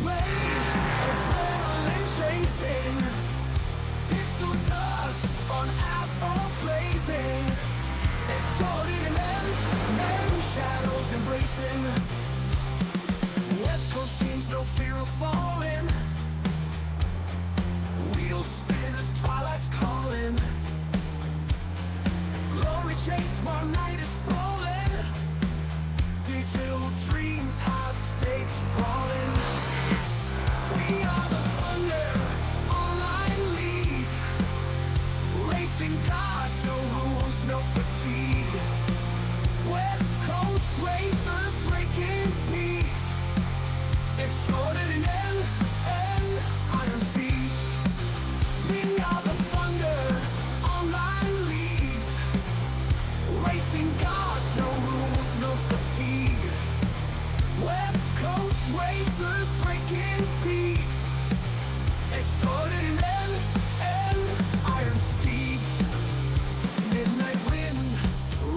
blaze, adrenaline chasing. Pixel dust on asphalt blazing. Extraordinary men, shadows embracing. West Coast kings, no fear of falling. Wheels spin as twilight's calling. Glory chase while night is sprawling. Digital dreams, high stakes brawling. We are the thunder, online leads. Racing gods, no rules, no fatigue. West Coast racers breaking peaks. Extraordinary and iron steeds. We are the thunder, online leads. Racing gods, no rules, no fatigue. West Coast racers breaking peaks. Extraordinary and iron steeds. Midnight wind,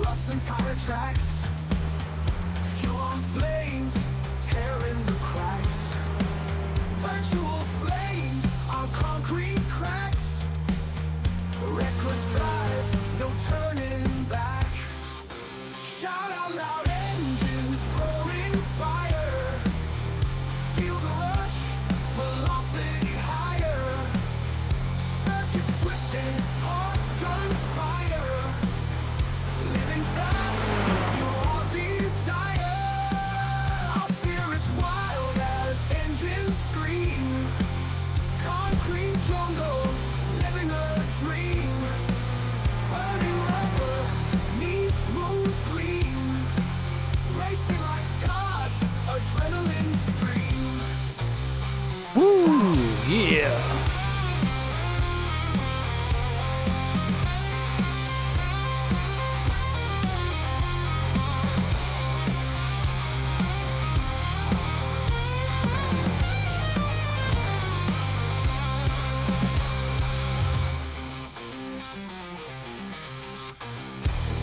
rustling tire tracks. Fuel on flames, tearing the cracks. Virtual flames on concrete cracks. Reckless drive, no turning back. Shout out loud, engines roaring fire. Feel the rush, velocity higher. Circuits twisting, hearts conspire. Living fast, fuel all desire. Our spirits wild as engines scream. Concrete jungle, living a dream. Burning rubber, neath moon's gleam. Racing like gods, adrenaline stream. Woo! Yeah!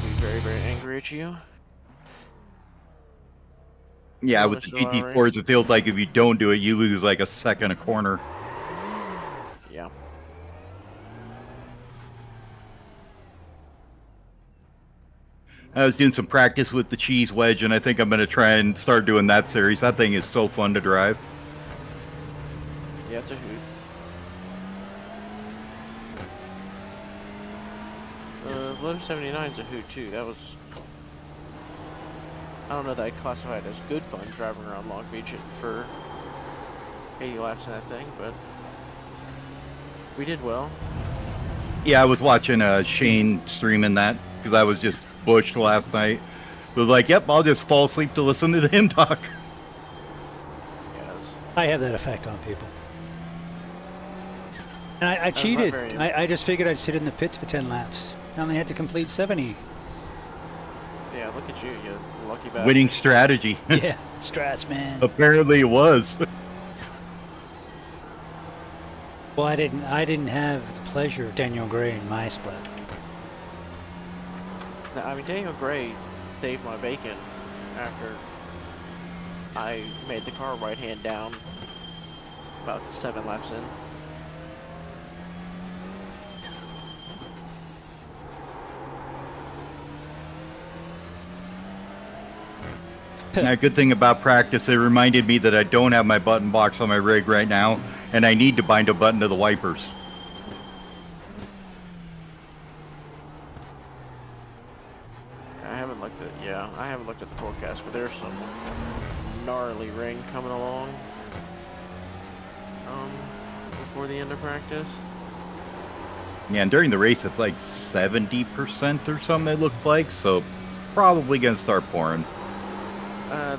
Be very, very angry at you. Yeah, Oh, with the Mr. Lowry. GT4s, it feels like if you don't do it, you lose like a second a corner. Yeah. I was doing some practice with the cheese wedge, and I think I'm going to try and start doing that series. That thing is so fun to drive. Yeah, it's a hoot. Loader 79 is a hoot too. That was... I don't know that I classify it as good fun driving around Long Beach for 80 laps in that thing, but we did well. Yeah, I was watching Shane streaming that because I was just bushed last night. It was like, yep, I'll just fall asleep to listen to him talk. Yes. I have that effect on people. And I not cheated. very- I just figured I'd sit in the pits for 10 laps. I only had to complete 70. Yeah, look at you, you lucky bastard. Winning strategy. Yeah, strats, man. Apparently it was. Well, I didn't have the pleasure of Daniel Gray in my split. Now, I mean, Daniel Gray saved my bacon after I made the car right hand down about 7 laps in. Now, good thing about practice, it reminded me that I don't have my button box on my rig right now, and I need to bind a button to the wipers. I haven't looked at the forecast, but there's some gnarly rain coming along before the end of practice. Yeah, and during the race, it's like 70% or something it looked like, so probably going to start pouring.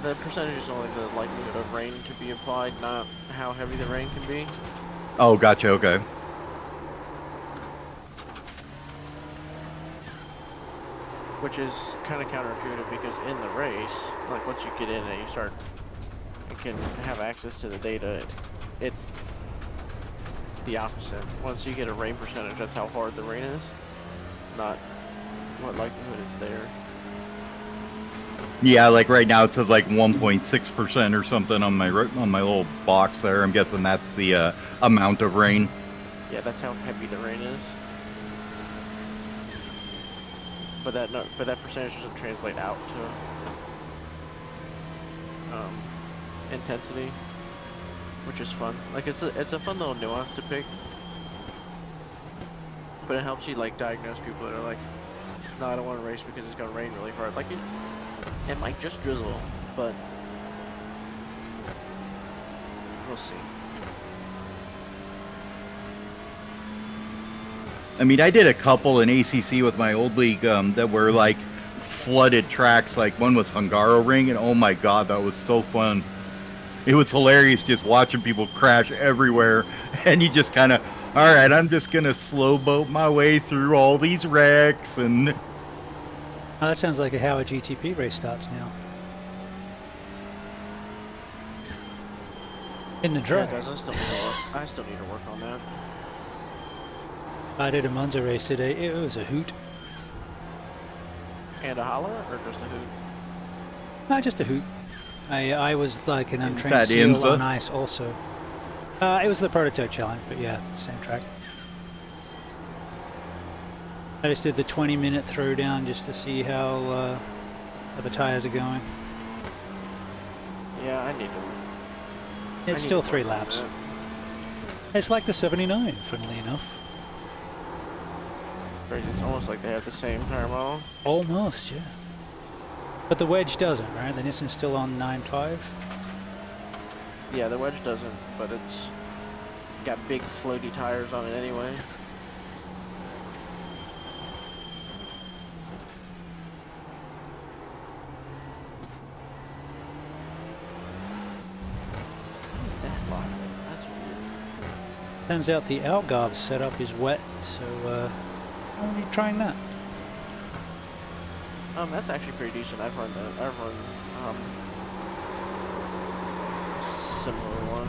The percentage is only the likelihood of rain to be applied, not how heavy the rain can be. Oh, gotcha, okay. Which is kind of counterintuitive because in the race, like once you get in and you start, you can have access to the data, it's the opposite. Once you get a rain percentage, that's how hard the rain is, not what likelihood it's there. Yeah, like right now it says like 1.6% or something on on my little box there. I'm guessing that's the amount of rain. Yeah, that's how heavy the rain is. But that percentage doesn't translate out to intensity, which is fun. Like it's a fun little nuance to pick. But it helps you like diagnose people that are like, no, I don't want to race because it's gonna rain really hard. Like it might just drizzle, but we'll see. I mean, I did a couple in ACC with my old league that were like flooded tracks. Like one was Hungaroring, and oh my god, that was so fun. It was hilarious just watching people crash everywhere, and you just kind of, all right, I'm just gonna slow boat my way through all these wrecks, and Oh, that sounds like how a GTP race starts now. In the Yeah, drag. it does. I still need to work on that. I did a Monza race today. It was a hoot. And a holla, or just a hoot? Just a hoot. I was like an Is untrained that seal IMSA? on ice also. It was the prototype challenge, but yeah, same track. I just did the 20-minute throwdown just to see how the tires are going. Yeah, I need to. It's still 3 laps. It's like the 79, funnily enough. It's almost like they have the same tire model. Almost, yeah. But the wedge doesn't, right? The Nissan's still on 9.5. Yeah, the wedge doesn't, but it's got big floaty tires on it anyway. That lock, that's weird. Turns out the Algarve setup is wet, so why are you trying that? That's actually pretty decent. I've run similar one.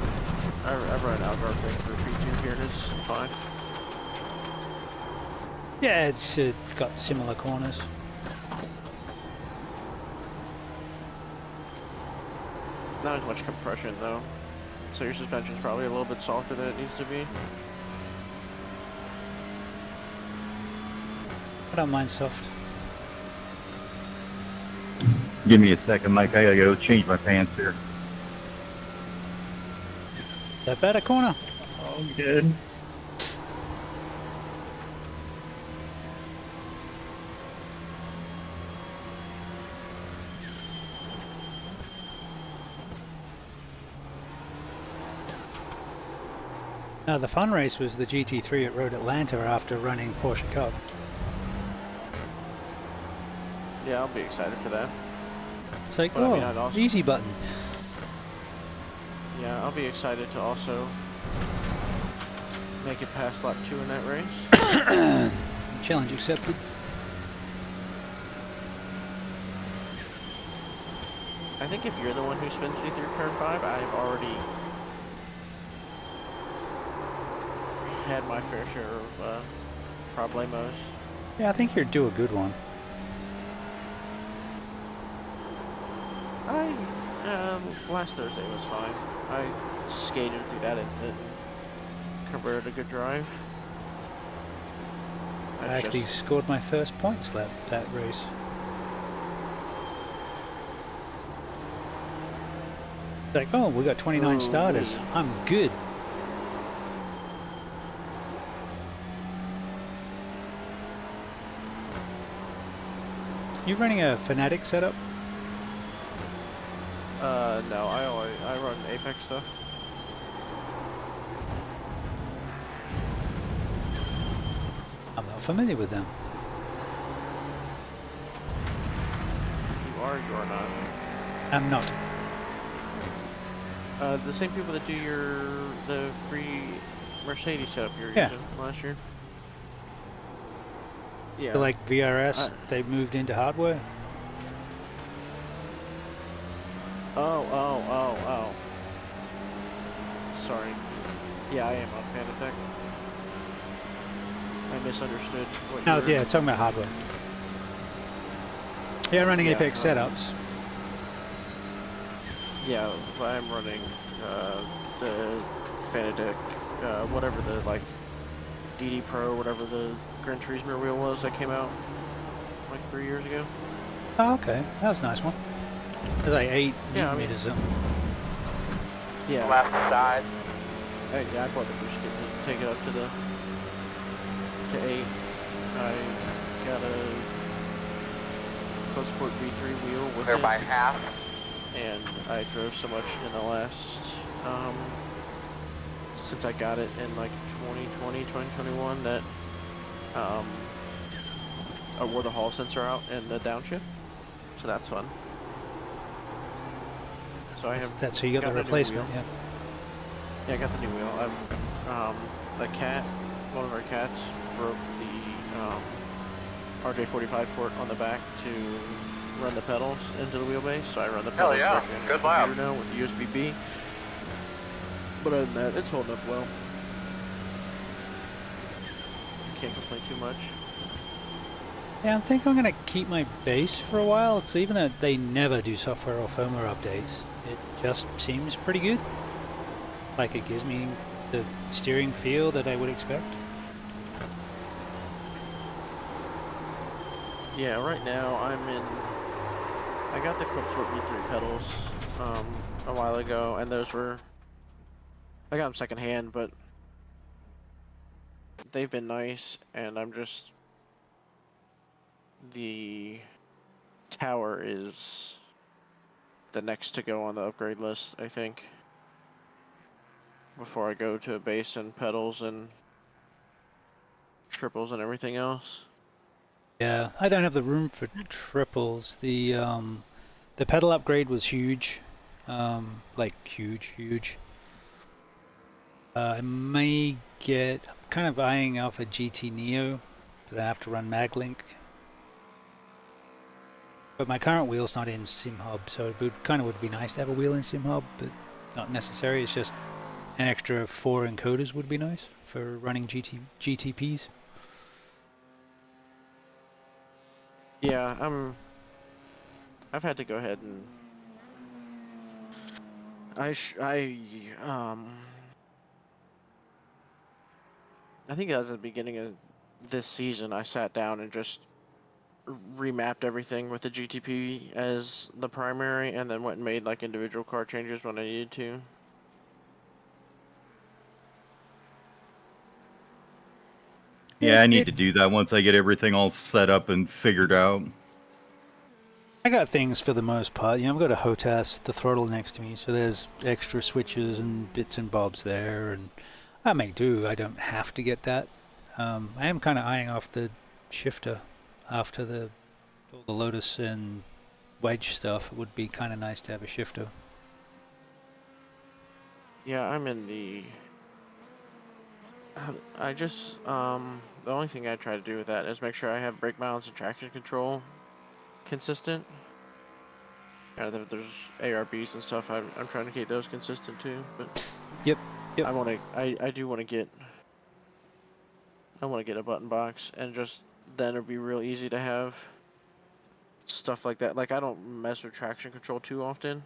I've run Algarve thing for P2 here, and it's fine. Yeah, it's got similar corners. Not as much compression though, so your suspension's probably a little bit softer than it needs to be. I don't mind soft. give me a second, Mike. I gotta go change my pants here. That better corner. Oh, good. Now the fun race was the GT3 at Road Atlanta after running Porsche Cup. Yeah, I'll be excited for that. It's like, Well, I oh, mean, I'd also- easy button. Yeah, I'll be excited to also make it past lap 2 in that race. Challenge accepted. I think if you're the one who spins me through turn 5, I've already had my fair share of problemos. Yeah, I think you'd do a good one. Last Thursday was fine. I skated through that incident and converted a good drive. I actually scored my first points that race. Like, oh, we got 29 starters. I'm good. You running a Fnatic setup? No, I run Apex stuff. I'm not familiar with them. You are not. I'm not. The same people that do the free Mercedes setup you're Yeah. using last year. Yeah. Like VRS, they moved into hardware. Oh. Sorry. Yeah, I am on Fanatec. I misunderstood what you No, were... yeah, talking about hardware. Yeah, running Yeah, Apex setups. Yeah, I'm running the Fanatec, whatever the like DD Pro, whatever the Gran Turismo wheel was that came out like 3 years ago. Oh, okay. That was a nice one. It was like 8 Yeah, I newton mean, meters something. yeah. Left side. Yeah, I bought the boost kit to take it up to 8. I got a Club Sport V3 wheel with Clear it, by half. and I drove so much in the last since I got it in like 2020, 2021 that I wore the hall sensor out in the downshift, so that's fun. So I have. That's so you got the a new replacement, wheel. yeah. Yeah, I got the new wheel. The cat, one of our cats broke the RJ45 port on the back to run the pedals into the wheelbase, so I run the pedals yeah. directly on Good the lap. computer now with the USB-B. But other than that, it's holding up well. Can't complain too much. Yeah, I think I'm going to keep my base for a while, because even though they never do software or firmware updates, it just seems pretty good. Like, it gives me the steering feel that I would expect. Yeah, right now I got the Club Sport V3 pedals a while ago, and those were, I got them secondhand, but they've been nice, and the tower is the next to go on the upgrade list, I think, before I go to bass and pedals and triples and everything else. Yeah, I don't have the room for triples. The pedal upgrade was huge, like huge. I may get. I'm kind of eyeing off a GT Neo, but I have to run MagLink. But my current wheel's not in SimHub, so it would be nice to have a wheel in SimHub, but not necessary. It's just an extra 4 encoders would be nice for running GTPs. Yeah, I've had to go ahead and I think that was at the beginning of this season. I sat down and just remapped everything with the GTP as the primary, and then went and made like individual car changes when I needed to. Yeah, I need to do that once I get everything all set up and figured out. I got things for the most part. You know, I've got a HOTAS, the throttle next to me, so there's extra switches and bits and bobs there, and I may do. I don't have to get that. I am kind of eyeing off the shifter after all the Lotus and Wedge stuff. It would be kind of nice to have a shifter. Yeah, I'm in the. I just the only thing I try to do with that is make sure I have brake balance and traction control consistent. If there's ARBs and stuff, I'm trying to keep those consistent too. But Yep. I do want to get. I want to get a button box, and just then it'd be real easy to have stuff like that. Like, I don't mess with traction control too often.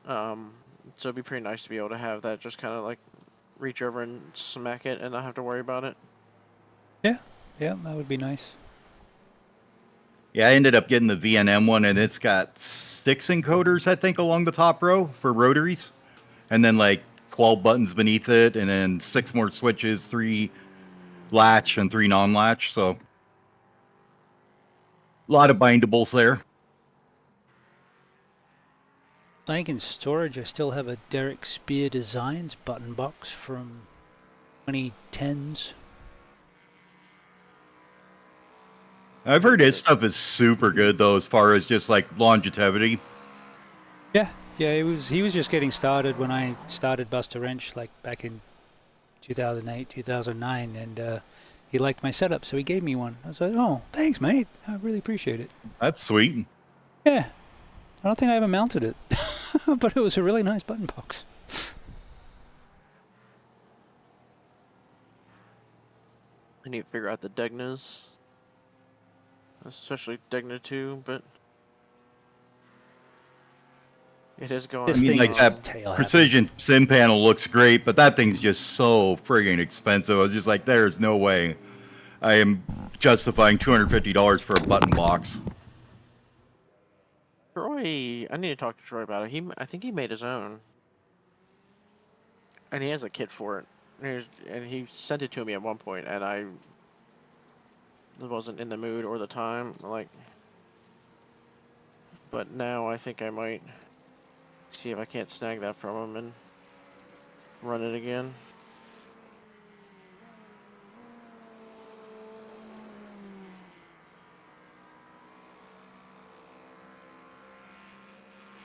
So it'd be pretty nice to be able to have that, just kind of like reach over and smack it and not have to worry about it. Yeah, that would be nice. Yeah, I ended up getting the VNM one, and it's got 6 encoders, I think, along the top row for rotaries, and then like 12 buttons beneath it, and then 6 more switches, 3 latch and 3 non-latch. So a lot of bindables there. I think in storage I still have a Derek Spear Designs button box from 2010s. I've heard his stuff is super good though, as far as just like longevity. Yeah, he was just getting started when I started BustaWrench, like back in 2008, 2009, and he liked my setup, so he gave me one. I was like, oh, thanks, mate. I really appreciate it. That's sweet. Yeah, I don't think I ever mounted it, but it was a really nice button box. I need to figure out the Degnas, especially Degna 2, but It is going. This I mean, thing like is that tail precision sim panel looks great, but that thing's just so friggin' expensive. I was just like, there's no way I am justifying $250 for a button box. Troy, I need to talk to Troy about it. I think he made his own, and he has a kit for it. And he sent it to me at one point, and I wasn't in the mood or the time. Like, but now I think I might see if I can't snag that from him and run it again.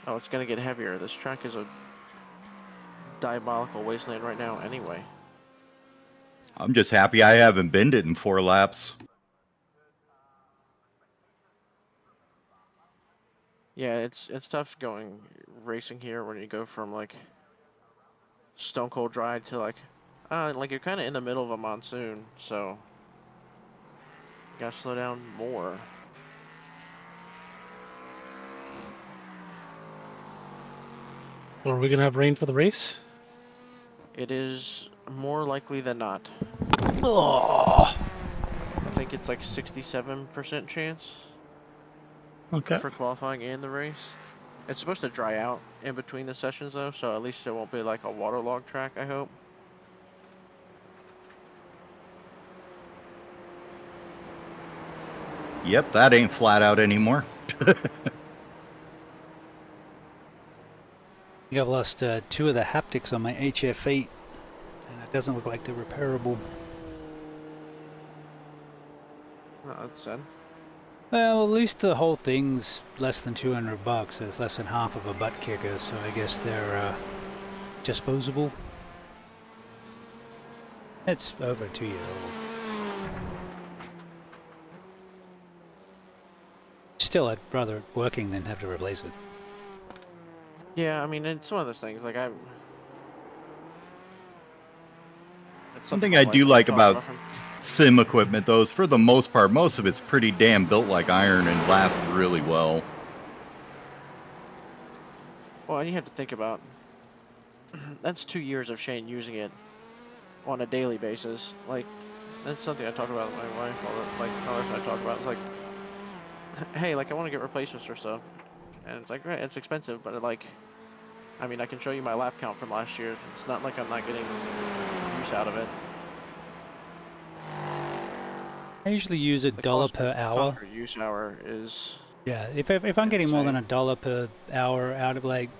Oh, it's gonna get heavier. This track is a diabolical wasteland right now anyway. I'm just happy I haven't binned it in 4 laps. Yeah, it's tough going racing here when you go from like stone cold dry to like you're kind of in the middle of a monsoon, so you gotta slow down more. Are we gonna have rain for the race? It is more likely than not. Oh, I think it's like 67% chance okay. for qualifying and the race. It's supposed to dry out in between the sessions though, so at least it won't be like a waterlogged track, I hope. Yep, that ain't flat out anymore. I've lost 2 of the haptics on my HF8, and it doesn't look like they're repairable. Oh, that's sad. Well, at least the whole thing's less than $200, so it's less than half of a butt kicker, so I guess they're disposable. It's over 2 years old. Still, I'd rather it working than have to replace it. Yeah, I mean, it's one of those things, like it's Something my I wife do and like talk about from- sim equipment, though, is for the most part, most of it's pretty damn built like iron and lasts really well. Well, and you have to think about that's 2 years of Shane using it on a daily basis. Like, that's something I talk about with my wife. My wife and I talk about. It's like, hey, like I want to get replacements for stuff, and it's like, right, it's expensive, but like, I mean, I can show you my lap count from last year. It's not like I'm not getting use out of it. I usually use $1 cost per hour. Per use hour is Yeah, if I'm getting more than insane. $1 per hour out of, like,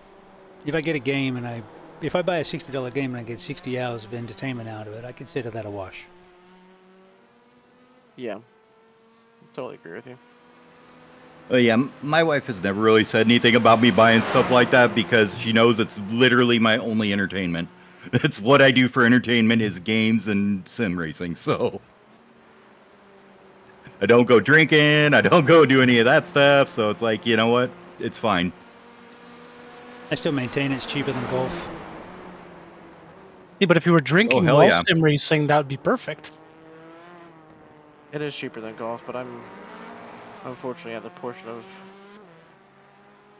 if I get a game and if I buy a $60 game and I get 60 hours of entertainment out of it, I consider that a wash. Yeah, totally agree with you. Yeah, my wife has never really said anything about me buying stuff like that because she knows it's literally my only entertainment. It's what I do for entertainment is games and sim racing, so I don't go drinking, I don't go do any of that stuff, so it's like, you know what? It's fine. I still maintain it's cheaper than golf. Yeah, but if you were drinking hell while yeah. sim racing, that would be perfect. It is cheaper than golf, but I'm unfortunately at the portion of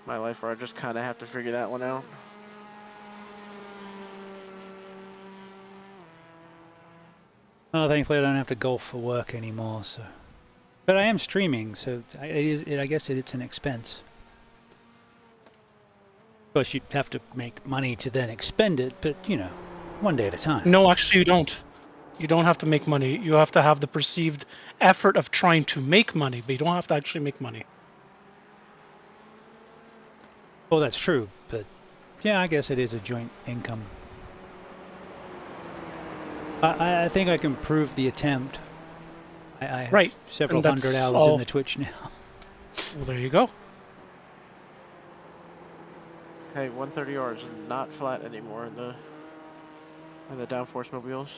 my life where I just kind of have to figure that one out. Oh, thankfully I don't have to golf for work anymore, so. But I am streaming, so I guess it's an expense. Of course, you'd have to make money to then expend it, but, you know, one day at a time. No, actually, you don't. You don't have to make money. You have to have the perceived effort of trying to make money, but you don't have to actually make money. Well, that's true, but yeah, I guess it is a joint income. I think I can prove the attempt. I have Right, several and that's hundred hours all. in the Twitch now. Well, there you go. Hey, 130 R is not flat anymore in the downforce mobiles.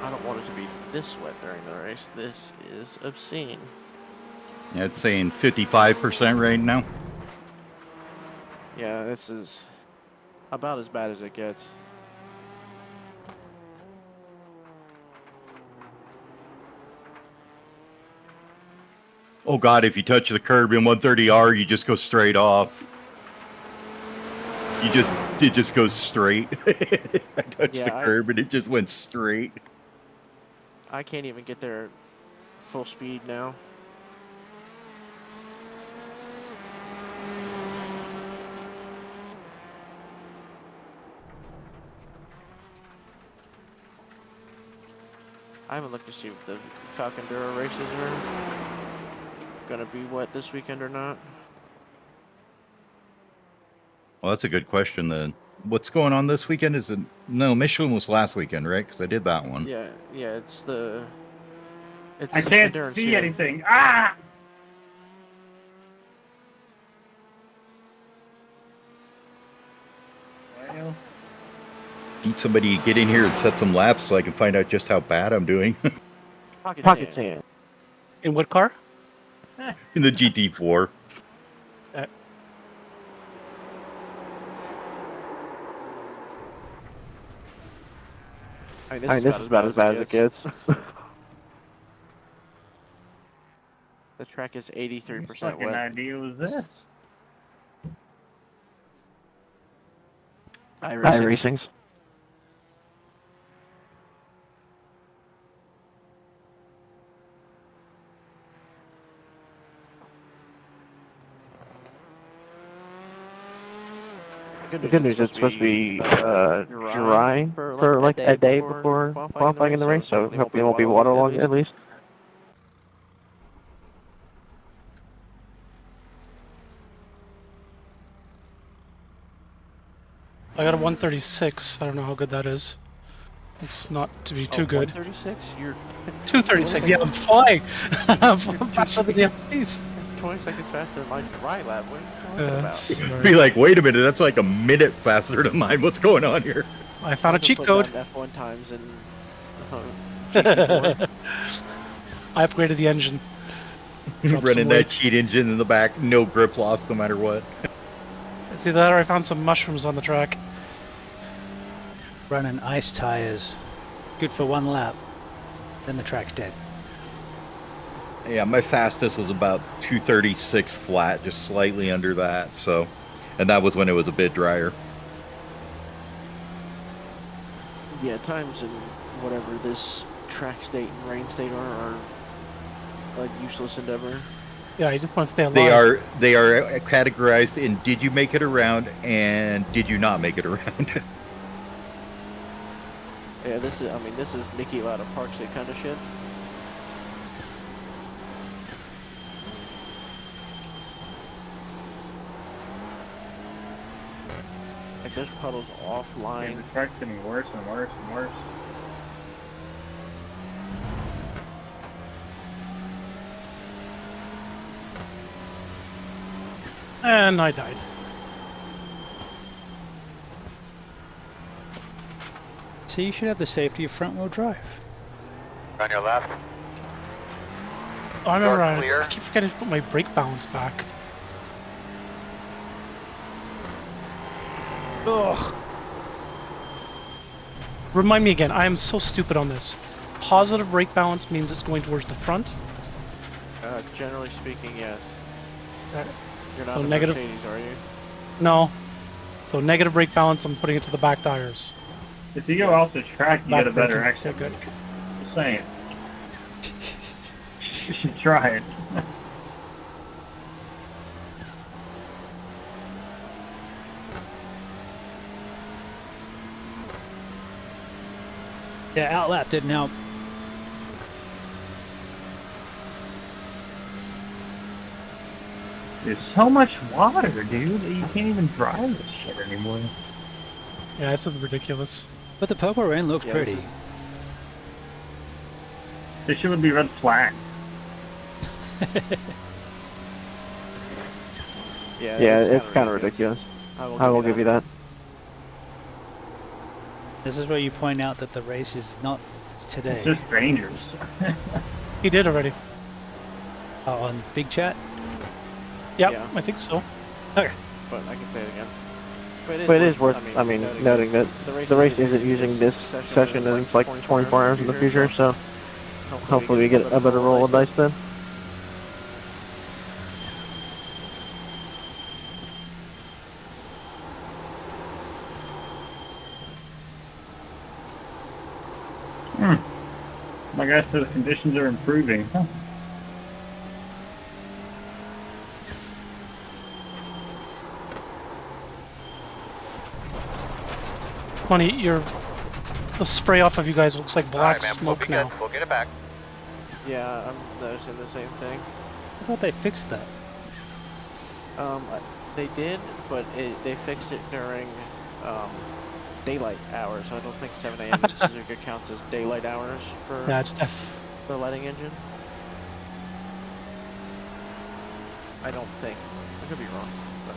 I don't want it to be this wet during the race. This is obscene. Yeah, it's saying 55% right now. Yeah, this is about as bad as it gets. Oh God, if you touch the curb in 130R, you just go straight off. It just goes straight. I touched the curb and it just went straight. I can't even get there full speed now. I haven't looked to see if the Falcon Duro races are gonna be wet this weekend or not. Well, that's a good question then. What's going on this weekend? No, Michelin was last weekend, right? Because I did that one. Yeah, it's the. It's I can't endurance see here. anything. Ah! Well, Need somebody to get in here and set some laps so I can find out just how bad I'm doing Pocket sand. In what car? in the GT4. I mean, this is about as bad as it gets. The track is 83% what fucking wet. idea was this? iRacing. The good news is it's supposed to be dry for like a day before qualifying in the race, so hopefully it won't be waterlogged at least. I got a 136. I don't know how good that is. It's not to be too good. 136? You're 236. Yeah, I'm flying. I'm faster than the FPs. 20 seconds faster than my dry lap. What are you talking about? Sorry. Be like, wait a minute, that's like a minute faster than mine. What's going on here? I found a cheat code. F1 times and GT4. I upgraded the engine. Dropped Running some that weight. cheat engine in the back, no grip loss no matter what. It's either that or I found some mushrooms on the track. Running ice tires. Good for one lap. Then the track's dead. Yeah, my fastest was about 236 flat, just slightly under that. So, and that was when it was a bit drier. Yeah, times in whatever this track state and rain state are a useless endeavor. Yeah, I just want to stay alive. They are categorized in did you make it around and did you not make it around. Yeah, this is Nicky out of Park State kind of shit. Like there's puddles offline. The track's getting worse and worse and worse. And I died. So you should have the safety of front wheel drive. On your left. Oh, I remember Door clear. I keep forgetting to put my brake balance back. Ugh. Remind me again, I am so stupid on this. Positive brake balance means it's going towards the front. Generally speaking, yes. You're not So a negative- Mercedes, are you? No. So negative brake balance, I'm putting it to the back tires. If you go off the track, you Back get a better braking. exit. Yeah, good. Just saying. You should try it. Yeah, out left didn't help. There's so much water, dude. That you can't even drive this shit anymore. Yeah, this is ridiculous. But the purple rain looks Yeah, pretty. this is- This shit would be red flag. Yeah, it's kind of ridiculous. I will give you that. This is where you point out that the race is not It's today. just strangers. He did already. Oh, on Big Chat? Yep, Yeah. I think so. But I can say it again. But it is worth, noting that the race isn't using this session and it's like 24 hours in the future, so hopefully we get a better roll of dice then. My guy said the conditions are improving. Huh. Funny, the spray off of you guys looks like black Alright, man, smoke we'll be now. good. We'll get it back. Yeah, I'm noticing the same thing. I thought they fixed that. They did, but they fixed it during daylight hours. So I don't think 7 a.m. in Suzuka counts as daylight hours for Yeah, just the lighting engine. I don't think. I could be wrong. But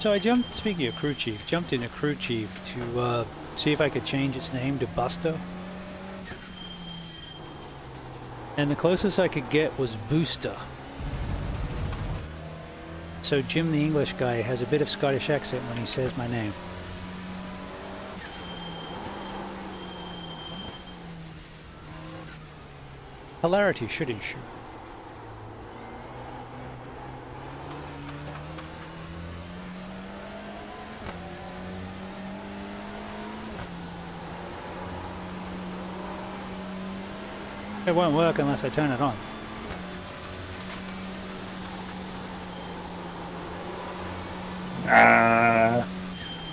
So I jumped, speaking of crew chief, jumped into crew chief to see if I could change its name to Busta. And the closest I could get was Booster. So Jim the English guy has a bit of Scottish accent when he says my name. Hilarity should ensue. It won't work unless I turn it on.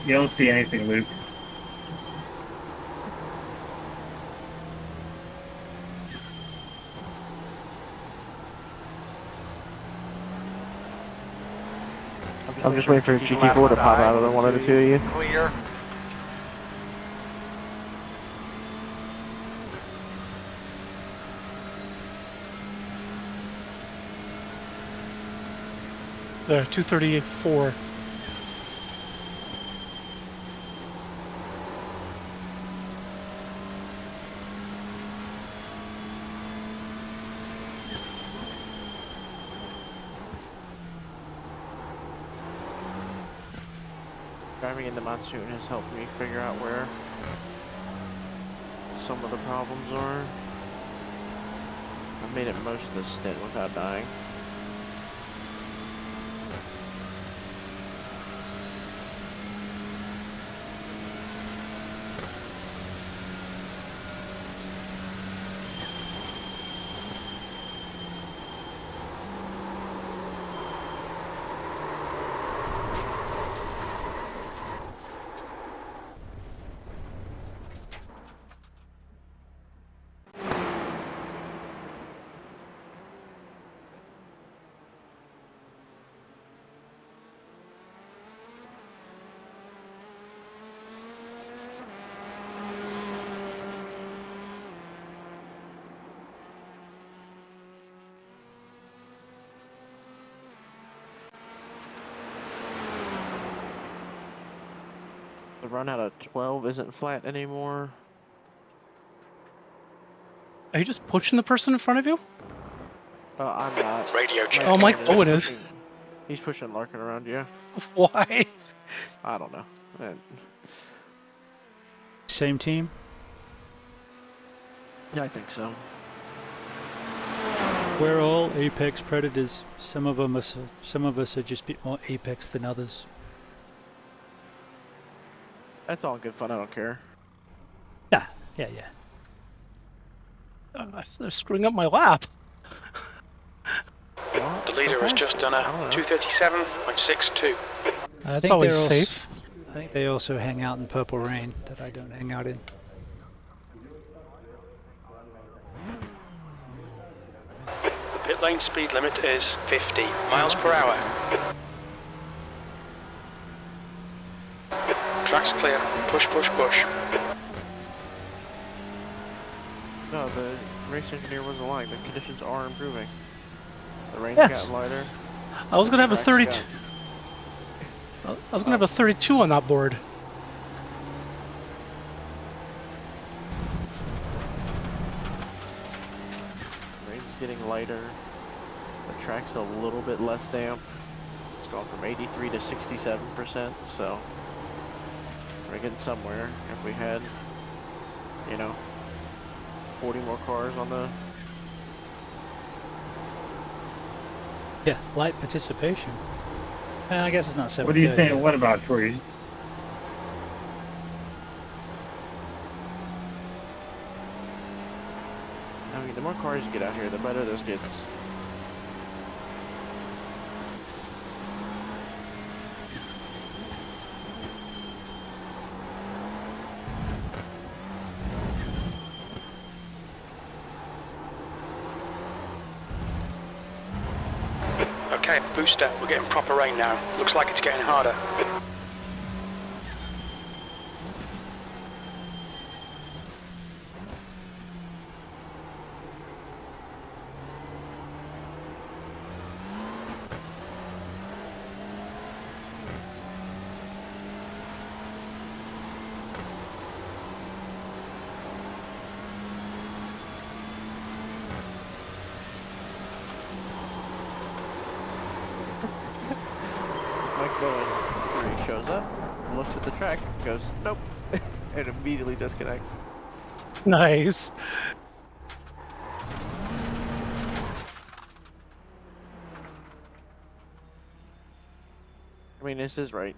You don't see anything, Luke. I'm just waiting for GT4 to pop out of one of the two of you. Clear. There, 234. driving in the monsoon has helped me figure out where some of the problems are. I've made it most of the stint without dying. The run out of 12 isn't flat anymore. Are you just pushing the person in front of you? I'm not. Radio check. Oh, Mike Owen is. He's pushing Larkin around you. Why? I don't know. Same team? Yeah, I think so. We're all apex predators. Some of us are just a bit more apex than others. That's all good fun. I don't care. Yeah. They're screwing up my lap. Well, The leader has just done a 237.62. That's think always they're all safe. I think they also hang out in Purple Rain that I don't hang out in. The pit lane speed limit is 50 miles per hour. Track's clear. Push, push, push. No, the race engineer wasn't lying. The conditions are improving. The rain's Yes. got lighter. I was gonna have a Track's 32. I was gonna have a 32 on that board. Rain's getting lighter. The track's a little bit less damp. It's gone from 83 to 67%, so we're getting somewhere. If we had, 40 more cars on the... Yeah, light participation. I guess it's not 7:30. What do you think? What about Tori? cars you get out here, the better this gets. Okay, booster, we're getting proper rain now. Looks like it's getting harder. Mike Bowen 3 shows up, looks at the track, goes, nope, and immediately disconnects. Nice. I mean, this is right.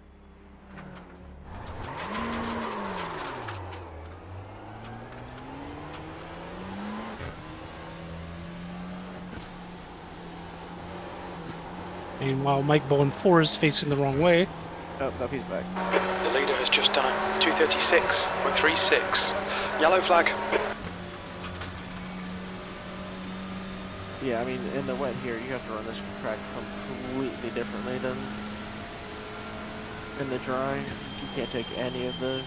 Meanwhile, Mike Bowen 4 is facing the wrong way. Oh, no, he's back. The leader has just done a 2:36.36. Yellow flag. Yeah, I mean, in the wet here, you have to run this track completely differently than in the dry. You can't take any of the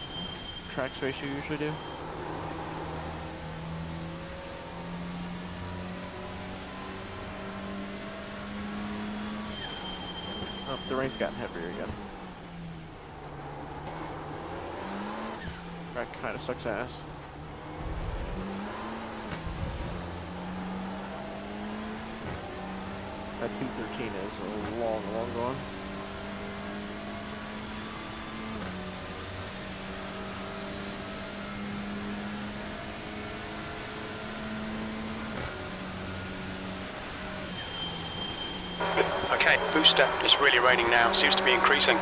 track space you usually do. Oh, the rain's gotten heavier again. Track kind of sucks ass. That 213 is a long, long gone. Okay, booster, it's really raining now. Seems to be increasing.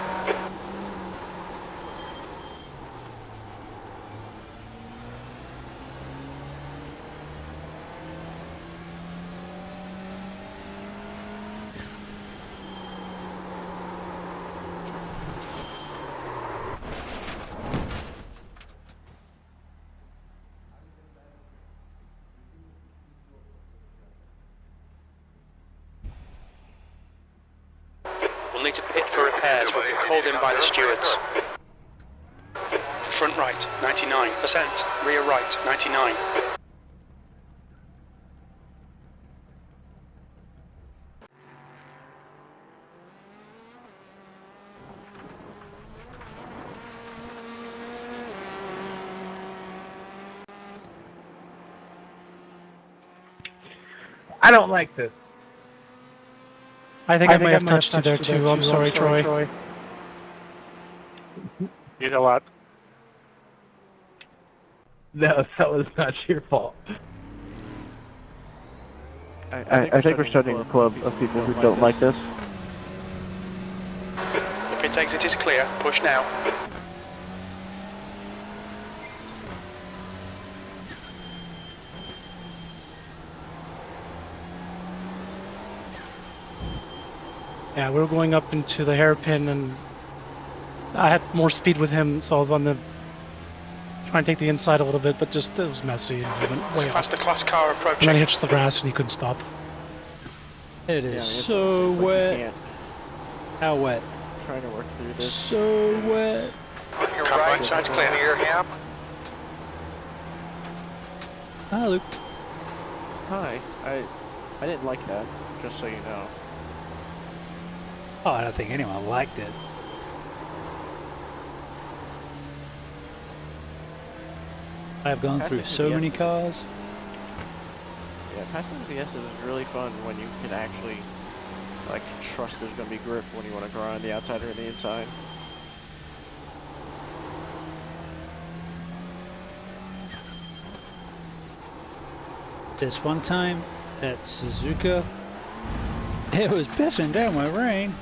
We'll need to pit for repairs. We'll be called in by the stewards. Front right, 99%. Rear right, 99. I don't like this. I think I may have touched you there too. I'm sorry, Troy. You know what? No, that was not your fault. I think we're starting a club of people who don't like this. The pit exit is clear. Push now. Yeah, we were going up into the hairpin, and I had more speed with him, so I was on the trying to take the inside a little bit, but just it was messy and he went way off. Faster class car And approaching. then he hit the grass and he couldn't stop. It is Yeah, so it's like wet. you can't. How wet? Trying to work through this. So wet. On your Car right, right side's clear. near him. Ah, Luke. Hi, I didn't like that, just so you know. Oh, I don't think anyone liked it. I've gone through so many cars. Yeah, passing the VS is really fun when you can actually, like, trust there's going to be grip when you want to grind the outside or the inside. This one time at Suzuka, it was pissing down with rain.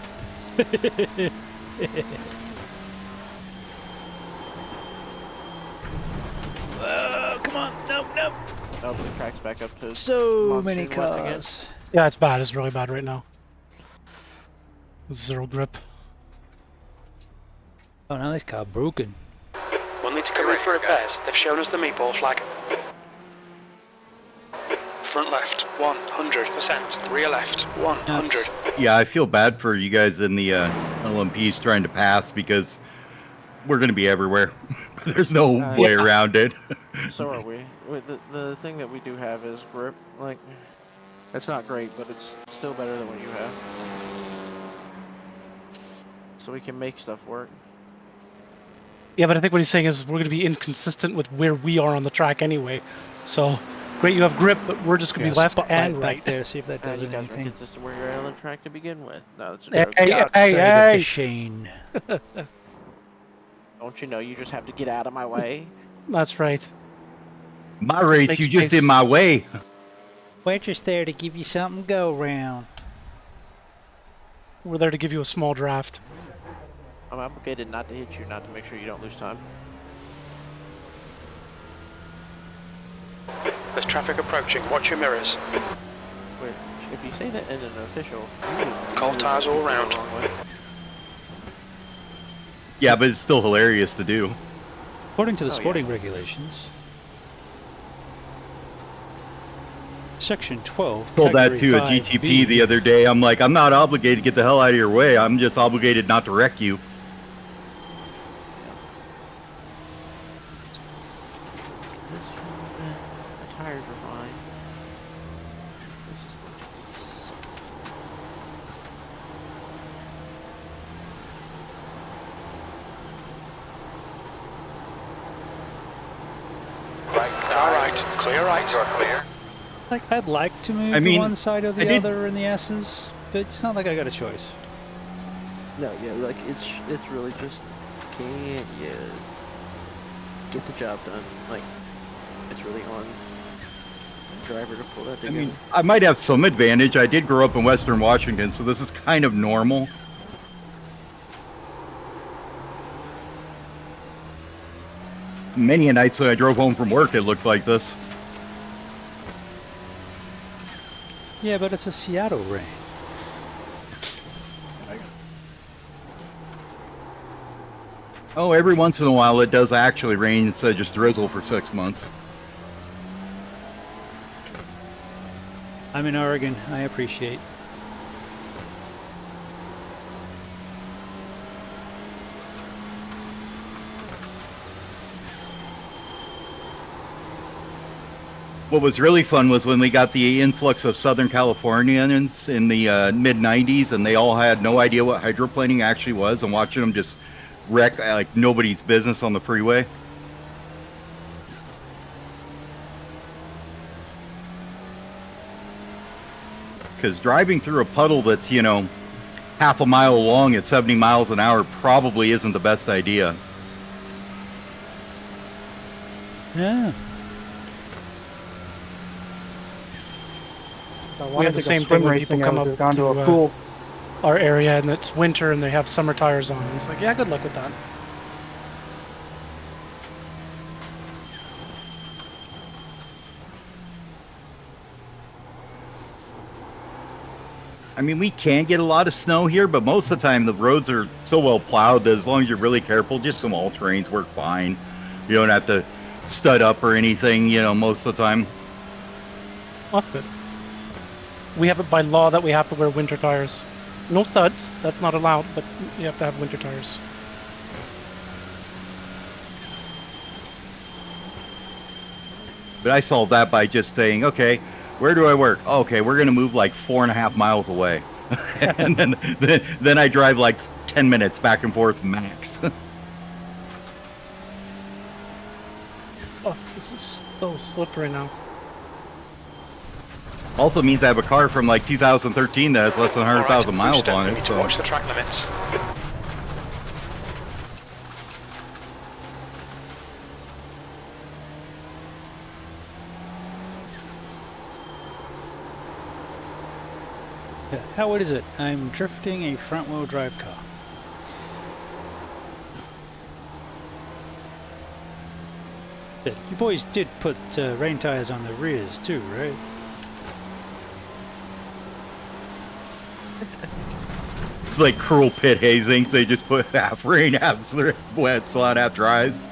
Oh, come on. Nope, nope. Nope, hopefully the track's back up to So many monsoon once again. cars. Yeah, it's bad. It's really bad right now. Zero grip. Oh, now this car broken. We'll need to come in for repairs. They've shown us the meatball flag. Front left, 100%. Rear left, 100. Yeah, I feel bad for you guys in the LMPs trying to pass because we're going to be everywhere. There's no way around it. So are we. The thing that we do have is grip. Like, it's not great, but it's still better than what you have. So we can make stuff work. Yeah, but I think what he's saying is we're going to be inconsistent with where we are on the track anyway. So, great, you have grip, but we're just going to be left and right. Back there, see if that does You guys are anything. inconsistent where you're on the track to begin with. No, that's a Hey, joke. Dark side of the Shane. Don't you know you just have to get out of my way? That's right. My race, makes you just space. in my way. We're just there to give you something to go round. We're there to give you a small draft. I'm obligated not to hit you, not to make sure you don't lose time. There's traffic approaching. Watch your mirrors. Wait, if you say that in an official, Cold tires all round. Yeah, but it's still hilarious to do. According to the sporting regulations, Section 12. Told that to a Category GTP 5B. the other day. I'm like, I'm not obligated to get the hell out of your way. I'm just obligated not to wreck you. The tires are fine. This is going to be sucky. Car right. Clear right. You're clear. Like, I'd like to move I mean, to one side or I the did- other in the S's, but it's not like I got a choice. No, yeah, like it's really just can you get the job done? Like it's really on the driver to pull that I together. mean, I might have some advantage. I did grow up in Western Washington, so this is kind of normal. Many a nights that I drove home from work, it looked like this. Yeah, but it's a Seattle rain. Oh, every once in a while it does actually rain instead of just drizzle for 6 months. I'm in Oregon. I appreciate. What was really fun was when we got the influx of Southern Californians in the mid-90s, and they all had no idea what hydroplaning actually was, and watching them just wreck like nobody's business on the freeway. Because driving through a puddle that's, you know, half a mile long at 70 miles an hour probably isn't the best idea. Yeah. We have the same thing when people come up to our area and it's winter and they have summer tires on. It's like, yeah, good luck with that. I mean, we can get a lot of snow here, but most of the time the roads are so well plowed that as long as you're really careful, just some all-terrains work fine. You don't have to stud up or anything, you know, most of the time. That's good. We have it by law that we have to wear winter tires. No studs, that's not allowed, but you have to have winter tires. But I solved that by just saying, okay, where do I work? Oh, okay, we're going to move like 4.5 miles away. And then I drive like 10 minutes back and forth max. Oh, this is so slippery now. Also means I have a car from like 2013 that has less than 100,000 miles Step, on we it. need to So. watch the track limits. Yeah. How what is it? I'm drifting a front-wheel drive car. You boys did put rain tires on the rears too, right? It's like cruel pit hazing. So they just put half rain, half wet, so on half dries.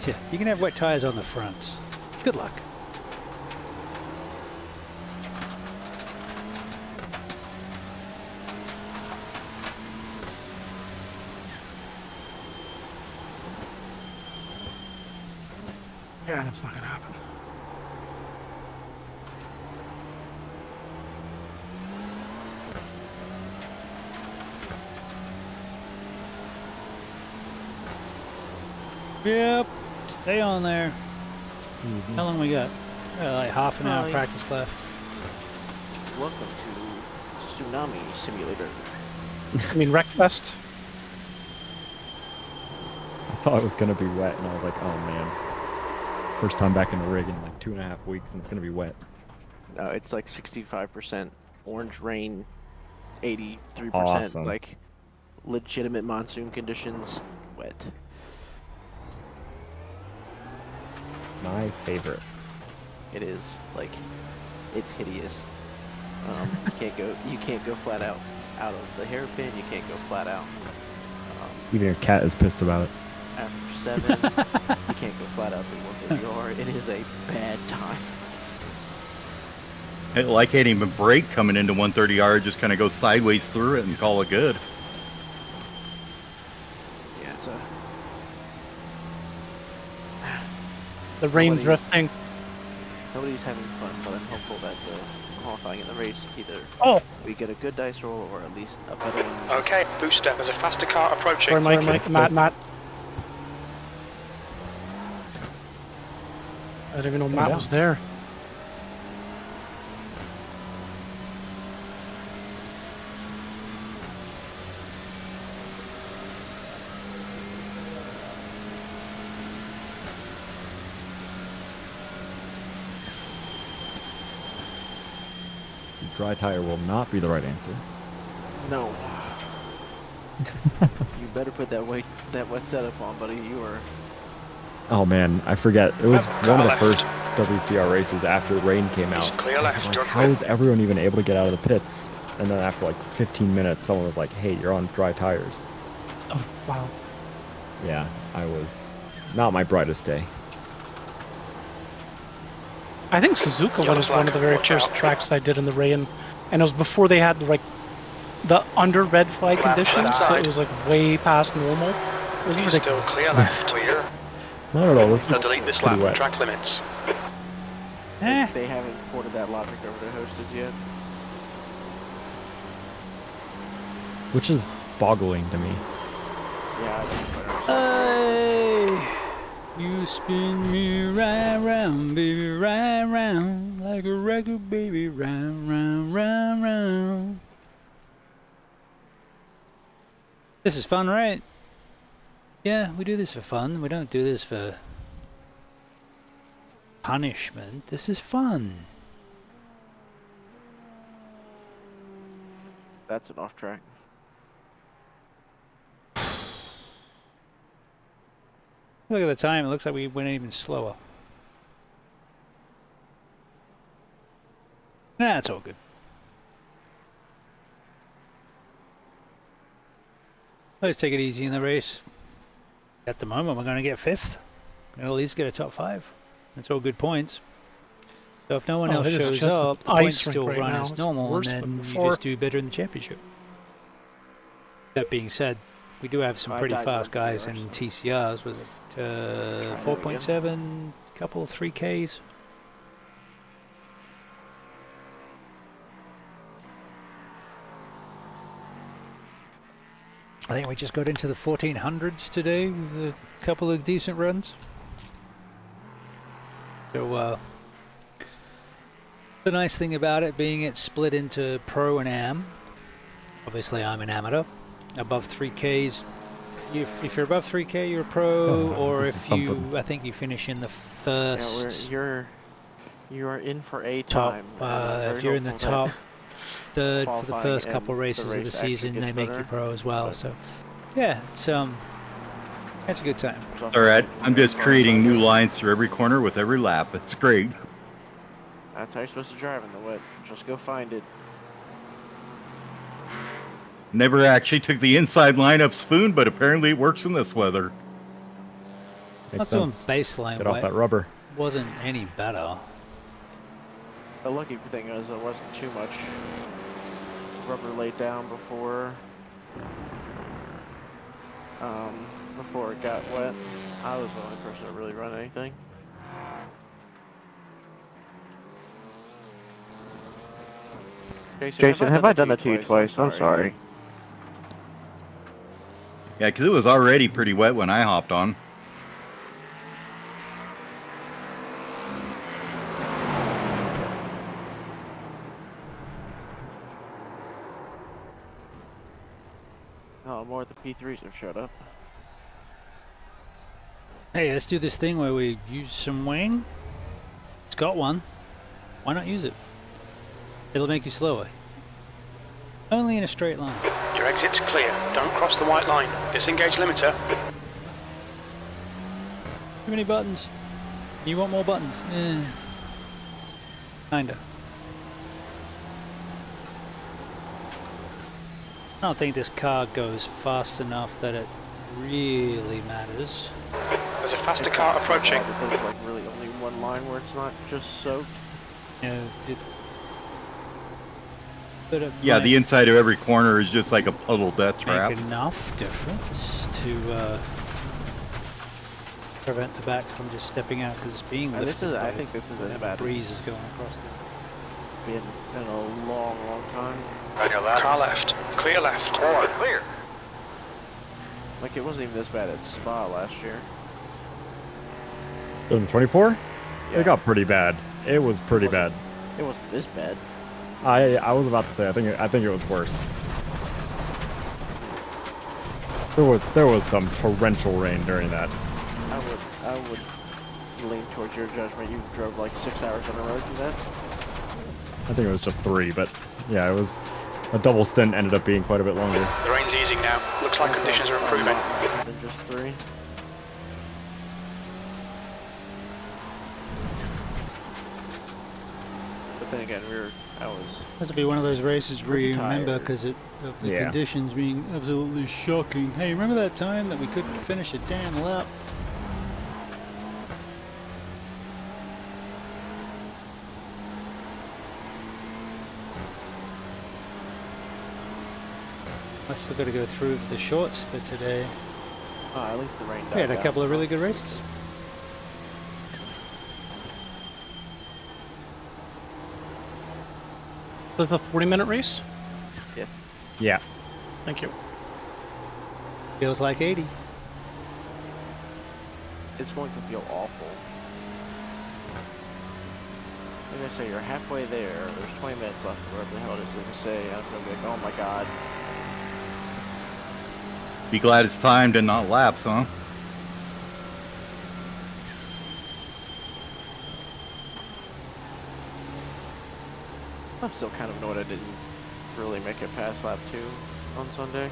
Yeah, you can have wet tires on the fronts. Good luck. Yeah, that's not gonna happen. Yep. Stay on there. How long we got? Like half an hour practice left. Welcome to Tsunami Simulator. I mean, Wreckfest. I saw it was gonna be wet, and I was like, oh man. First time back in the rig in like 2.5 weeks, and it's gonna be wet. No, it's like 65% orange rain, 83% Awesome. like legitimate monsoon conditions, wet. My favorite. It is like, it's hideous. You can't go flat out of the hairpin. You can't go flat out. Even your cat is pissed about it. After 7, you can't go flat out the 130R. It is a bad time. Hell, I can't even brake coming into 130R. Just kind of go sideways through it and call it good. Yeah, it's a. The rain Nobody's- drifting. Nobody's having fun, but I'm hopeful that the qualifying in the race either we get a good dice roll or at least a better one. Okay, booster, there's a faster car approaching. Sorry, Mike, Matt. I didn't even know Matt was there. So dry tire will not be the right answer. No. You better put that wet setup on, buddy. You are. Oh man, I forget. It was Car one of the left. first WCR races after the rain came out. Just clear left, I'm like, don't how quit. is everyone even able to get out of the pits? And then after like 15 minutes, someone was like, hey, you're on dry tires. Oh, wow. Yeah, I was not my brightest day. I think Suzuka Yellow was one flag, of the very watch first out. tracks I did in the rain, and it was before they had the under red flag Left conditions, so side. it was like way past normal. It was He's still ridiculous. clear left. Clear. Not at all. This I'll is delete this pretty lap. wet. Track limits. They haven't ported that logic over to hosted yet. Which is boggling to me. Yeah, I don't understand. Hey, you spin me right round, baby, right round, like a record, baby, round, round, round, round. This is fun, right? Yeah, we do this for fun. We don't do this for punishment. This is fun. That's an off track. Look at the time. It looks like we went even slower. Nah, it's all good. Let's take it easy in the race. At the moment, we're going to get 5th. We're going to at least get a top 5. That's all good points. So if no one else it is shows just up, an the ice points rink still right run now. as It's normal, and worse then than you before. just do better in the championship. That being said, we do have some I pretty died fast one guys time, in so- TCRs. Was it that 4.7, couple 3Ks? I think we just got into the 1400s today with a couple of decent runs. So the nice thing about it being it's split into pro and am. Obviously I'm an amateur. Above 3Ks, if you're above 3K you're a pro, or this if is you, something. I think you finish in the first You are in for a top, time. and I'm very if you're in the hopeful top that third for the qualifying first and couple the races of the race actually season, gets they make you better, pro as well. but- So yeah, it's That's a good time. All right, I'm just creating new lines through every corner with every lap. It's great. That's how you're supposed to drive in the wet. Just go find it. Never actually took the inside line up spoon, but apparently it works in this weather. Makes Doing sense. baseline Get off wet that rubber. wasn't any better. The lucky thing is there wasn't too much rubber laid down before it got wet. I was the only person that really run anything. Jason, have I done that to you twice? I'm sorry. Yeah, because it was already pretty wet when I hopped on. Oh, more of the P3s have showed up. Hey, let's do this thing where we use some wing. It's got one. Why not use it? It'll make you slower. Only in a straight line. Your exit's clear. Don't cross the white line. Disengage limiter. Too many buttons. You want more buttons? Kinda. I don't think this car goes fast enough that it really matters. There's a faster car approaching. There's like really only one line where it's not just soaked. You know, Yeah, the inside of every corner is just like a puddle death trap. make enough difference to prevent the back from just stepping out because it's being lifted. I think this is as bad breeze is going across the. Been in a long, long time. On your left. Car left. Clear left. Forward, clear. Like it wasn't even this bad at Spa last year. 2024? Yeah. It got pretty bad. It was pretty bad. It wasn't this bad. I was about to say I think it was worse. There was some torrential rain during that. I would lean towards your judgment. You drove like 6 hours on the road through that. I think it was just 3, but yeah, it was a double stint ended up being quite a bit longer. The rain's easing now. Looks like conditions are improving. Than just 3. But then again, This will be one of those races where you remember tired. because of the Yeah. conditions being absolutely shocking. Hey, remember that time that we couldn't finish a damn lap? I still got to go through the shorts for today. at least the rain died We had a down, couple of so- really good races. This is a 40-minute race? Yeah. Thank you. Feels like 80. It's going to feel awful. Like I say, you're halfway there. There's 20 minutes left, whatever the hell it is to say. I'm going to be like, oh my god. Be glad it's timed and not laps, huh? I'm still kind of annoyed I didn't really make it past lap 2 on Sunday.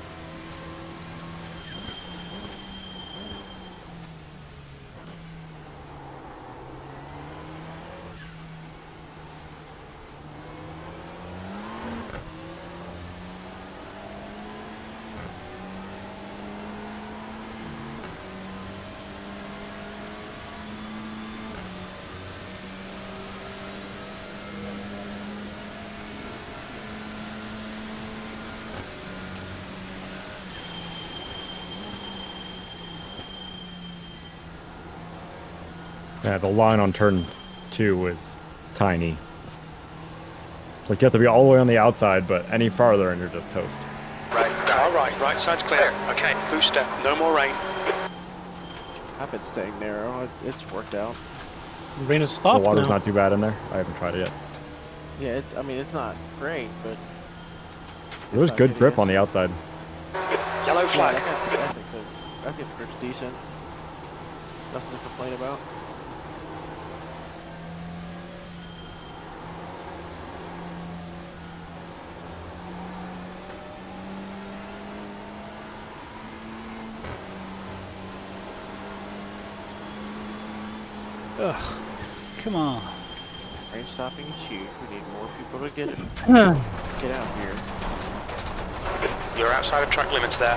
Yeah, the line on turn 2 is tiny. It's like you have to be all the way on the outside, but any farther and you're just toast. Right. Car right. Right side's clear. Okay. Booster. No more rain. I've been staying narrow. It's worked out. The rain has The stopped water's now. not too bad in there. I haven't tried it yet. Yeah, it's not great, but There was good grip on the outside. Yellow flag. I think the grip's decent. Nothing to complain about. Ugh. Come on. Rain stopping is huge. We need more people to get out here. You're outside of track limits there.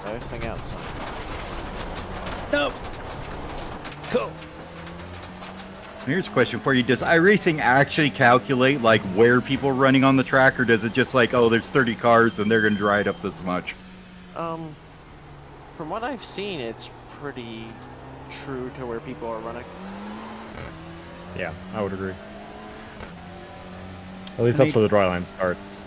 Nice thing outside. No. Go. Here's a question for you. Does iRacing actually calculate like where people are running on the track, or does it just like, oh, there's 30 cars and they're going to dry it up this much? From what I've seen, it's pretty true to where people are running. Yeah, I would agree. At least that's where the dry line starts.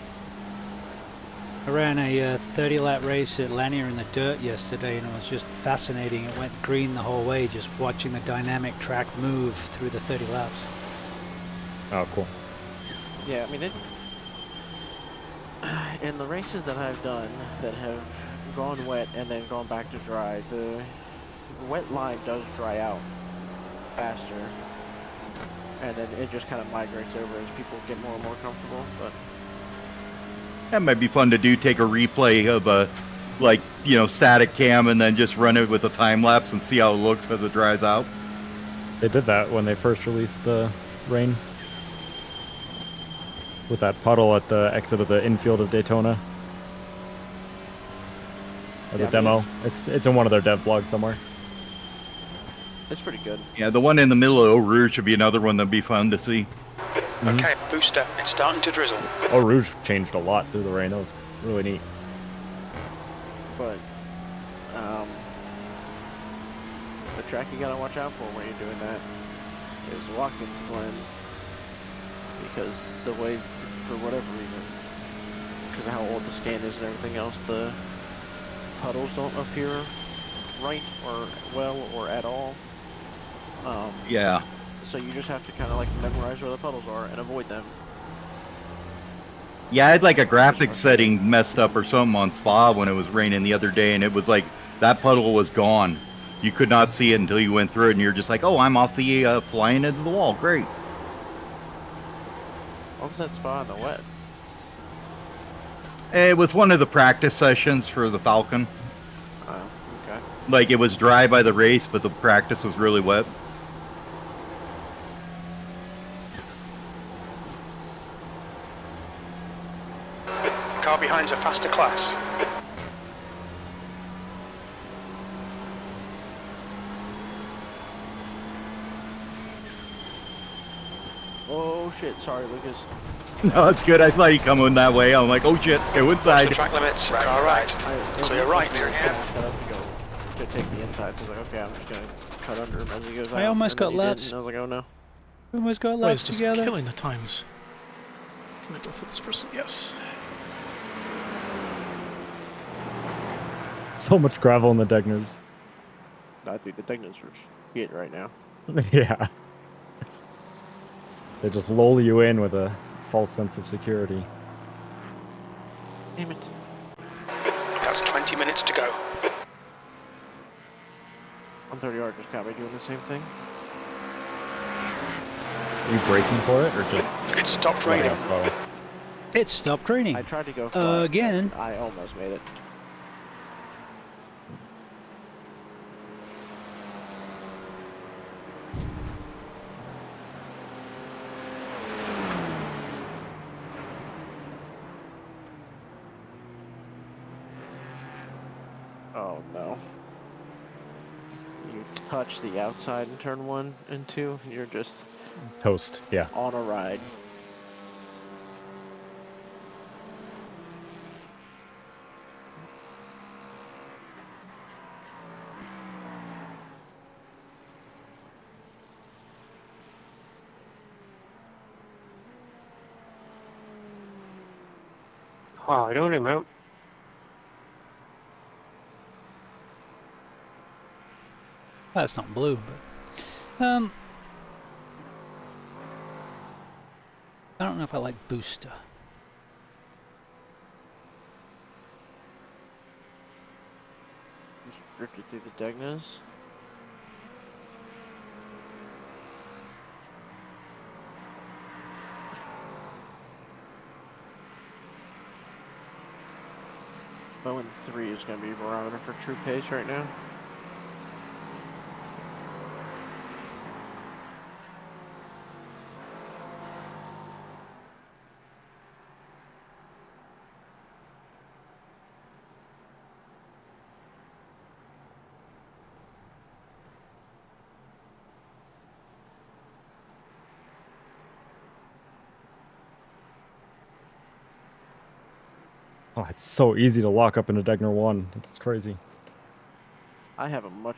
I ran a 30-lap race at Lanier in the dirt yesterday, and it was just fascinating. It went green the whole way, just watching the dynamic track move through the 30 laps. Oh, cool. Yeah, I mean, in the races that I've done that have gone wet and then gone back to dry, the wet line does dry out faster, and then it just kind of migrates over as people get more and more comfortable. But That might be fun to do. Take a replay of a, like, you know, static cam and then just run it with a time lapse and see how it looks as it dries out. They did that when they first released the rain. With that puddle at the exit of the infield of Daytona. As a demo. It's in one of their dev blogs somewhere. it's pretty good. Yeah, the one in the middle of Eau Rouge should be another one that'd be fun to see. Okay, booster, it's starting to drizzle. Eau Rouge changed a lot through the rain. That was really neat. But the track you gotta watch out for when you're doing that is Watkins Glen, because the way, for whatever reason, because of how old the scan is and everything else, the puddles don't appear right or well or at all. Yeah. So you just have to kind of like memorize where the puddles are and avoid them. Yeah, I had like a graphics setting messed up or something on Spa when it was raining the other day, and it was like that puddle was gone. You could not see it until you went through it, and you're just like, oh, I'm off the flying into the wall. Great. What was that spot in the wet? It was one of the practice sessions for the Falcon. Oh, okay. Like, it was dry by the race, but the practice was really wet. Car behind's a faster class. Oh shit, sorry Lucas. No, it's good. I saw you coming that way. I'm like, oh shit, go inside. The track limits, car right. Clear right. Set up to take the inside, so I was like, okay, I'm just gonna cut under him as he goes out. I almost got And then he laps. didn't, and I was like, oh no. Almost got Wait, laps it's just together. killing the times. Can I go for this person? Yes. So much gravel in the Degners. I think the Degnans are shit right now. Yeah. They just lull you in with a false sense of security. Damn it. That's 20 minutes to go. 130R just got me doing the same thing. Are you braking for it, or just... It stopped raining. It stopped raining. I tried to go flat, again. but I almost made it. Oh no. You touch the outside in turn 1 and 2, and you're just Toast, yeah. on a ride. Wow, I don't remember. That's not blue, but I don't know if I like booster. Just drifted through the Degnas. Bowen 3 is going to be barometer for true pace right now. Oh, it's so easy to lock up into Degner 1. It's crazy. I have a much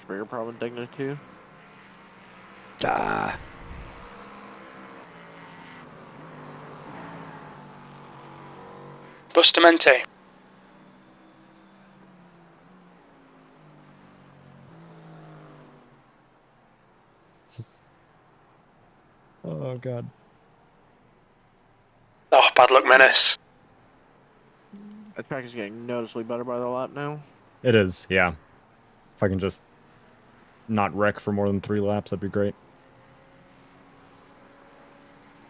bigger problem with Digna 2. Ah. Bustamante. Oh, God. Oh, bad luck, Menace. That track is getting noticeably better by the lap now. It is, yeah. If I can just not wreck for more than 3 laps, that'd be great.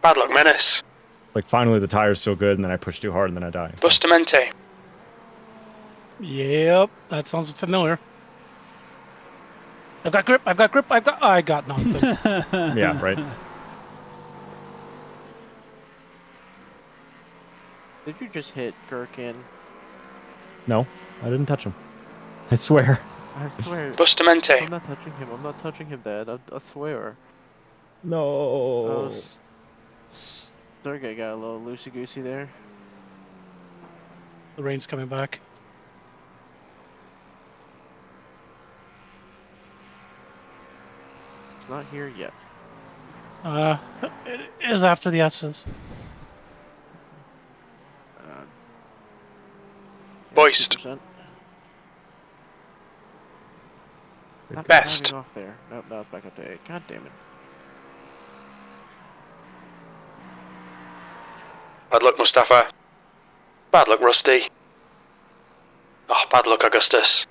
Bad luck, Menace. Like, finally the tires feel good, and then I push too hard, and then I die. So. Bustamante. Yep, that sounds familiar. I've got grip, I got nothing. Yeah, right. Did you just hit Gherkin? No, I didn't touch him. I swear. I swear. Bustamante. I'm not touching him. I'm not touching him, Dad. I swear. No. Oh, Sergey got a little loosey-goosey there. The rain's coming back. It's not here yet. It is after the S's. Boist. 2%. Best. Off there. Nope, now it's back up to 8. God damn it. Bad luck, Mustafa. Bad luck, Rusty. Oh, bad luck, Augustus.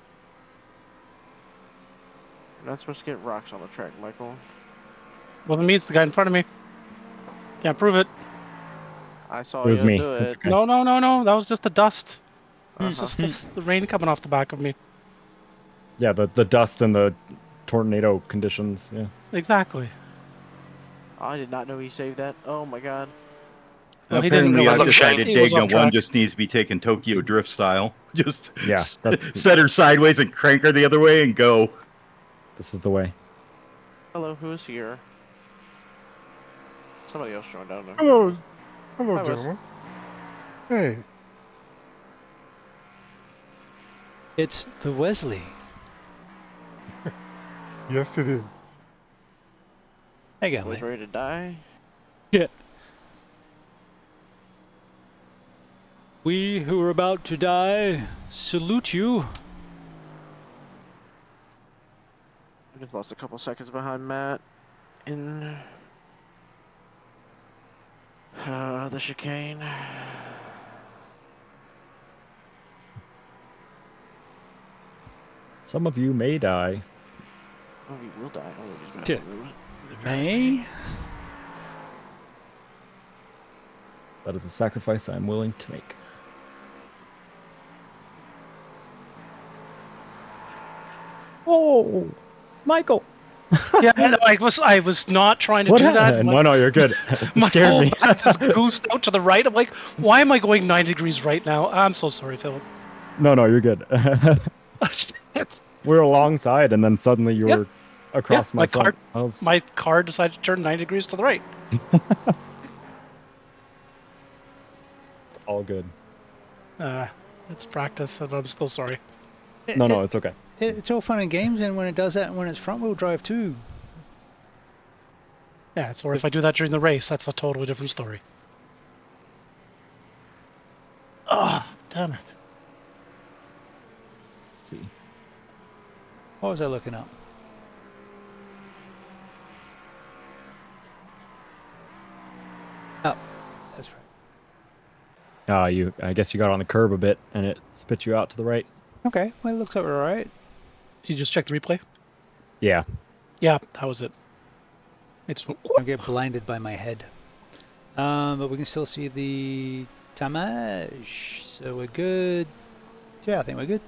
You're not supposed to get rocks on the track, Michael. Wasn't me, it's the guy in front of me. Can't prove it. I saw It was you me. do It's it. okay. No, that was just the dust. It's Uh-huh. just the rain coming off the back of me. Yeah, the dust and the tornado conditions, yeah. Exactly. I did not know he saved that. Oh my god. Well, he didn't Apparently, realize I've Look, Shane. decided he was off Dagna 1 track. just needs to be taken Tokyo Drift style. Just Yeah, that's- set her sideways and crank her the other way and go. This is the way. Hello, who's here? Somebody else joined down there. Hello, Hi, Wes. gentlemen. Hey, It's the Wesley. yes it is. Hey, go, Was man. ready to die? Yeah. We who are about to die salute you. I just lost a couple seconds behind Matt in the chicane. Some of you may die. Oh, he will die. Oh, he's gonna Yeah. have to move it. May? That is a sacrifice I am willing to make. Oh, Michael. Yeah, no, I was not trying to What do that. happened? No, you're good. It My scared whole me. back just goosed out to the right. I'm like, why am I going 9 degrees right now? I'm so sorry, Philip. No, you're good. We were alongside, and then suddenly you were across my front. My car decided to turn 9 degrees to the right. It's all good. It's practice, but I'm still sorry. No, it's okay. It's all fun and games, and when it does that, when it's front-wheel drive too. Yeah, so if I do that during the race, that's a totally different story. Ah, damn it. Let's see. What was I looking up? Oh, that's right. I guess you got on the curb a bit, and it spit you out to the right. Okay, well, it looks like we're all right. You just check the replay? Yeah. Yeah, that was it. It's I get blinded by my head. But we can still see the timage, so we're good. Yeah, I think we're good.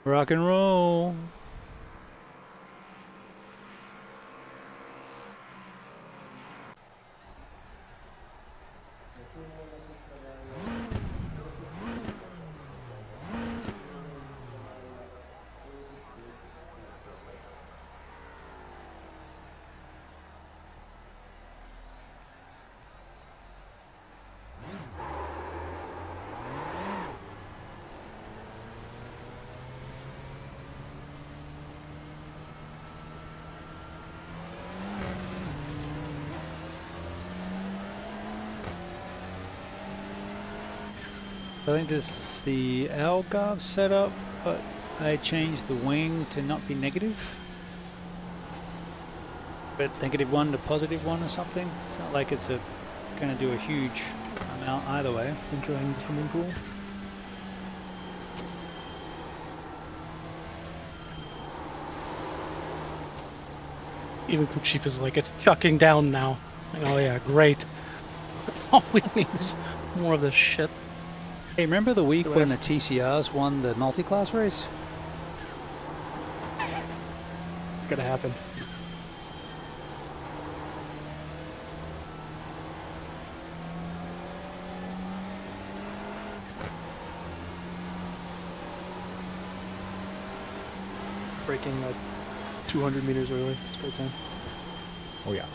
Rock and roll. I think this is the Algarve setup, but I changed the wing to not be negative. But -1 to +1 or something. It's not like it's going to do a huge amount either way. Enjoying the swimming pool. Even crew chief is like, it's chucking down now. Like, oh yeah, great. That's all we need is more of this shit. Hey, remember the week when the TCRs won the multi-class race? It's gonna happen. Breaking like 200 meters early. It's a great time. Oh yeah.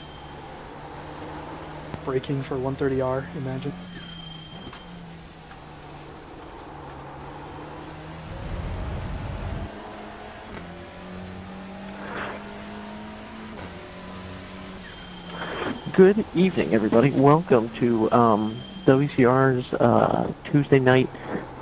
Braking for 130R, imagine. Good evening, everybody. Welcome to WCR's Tuesday night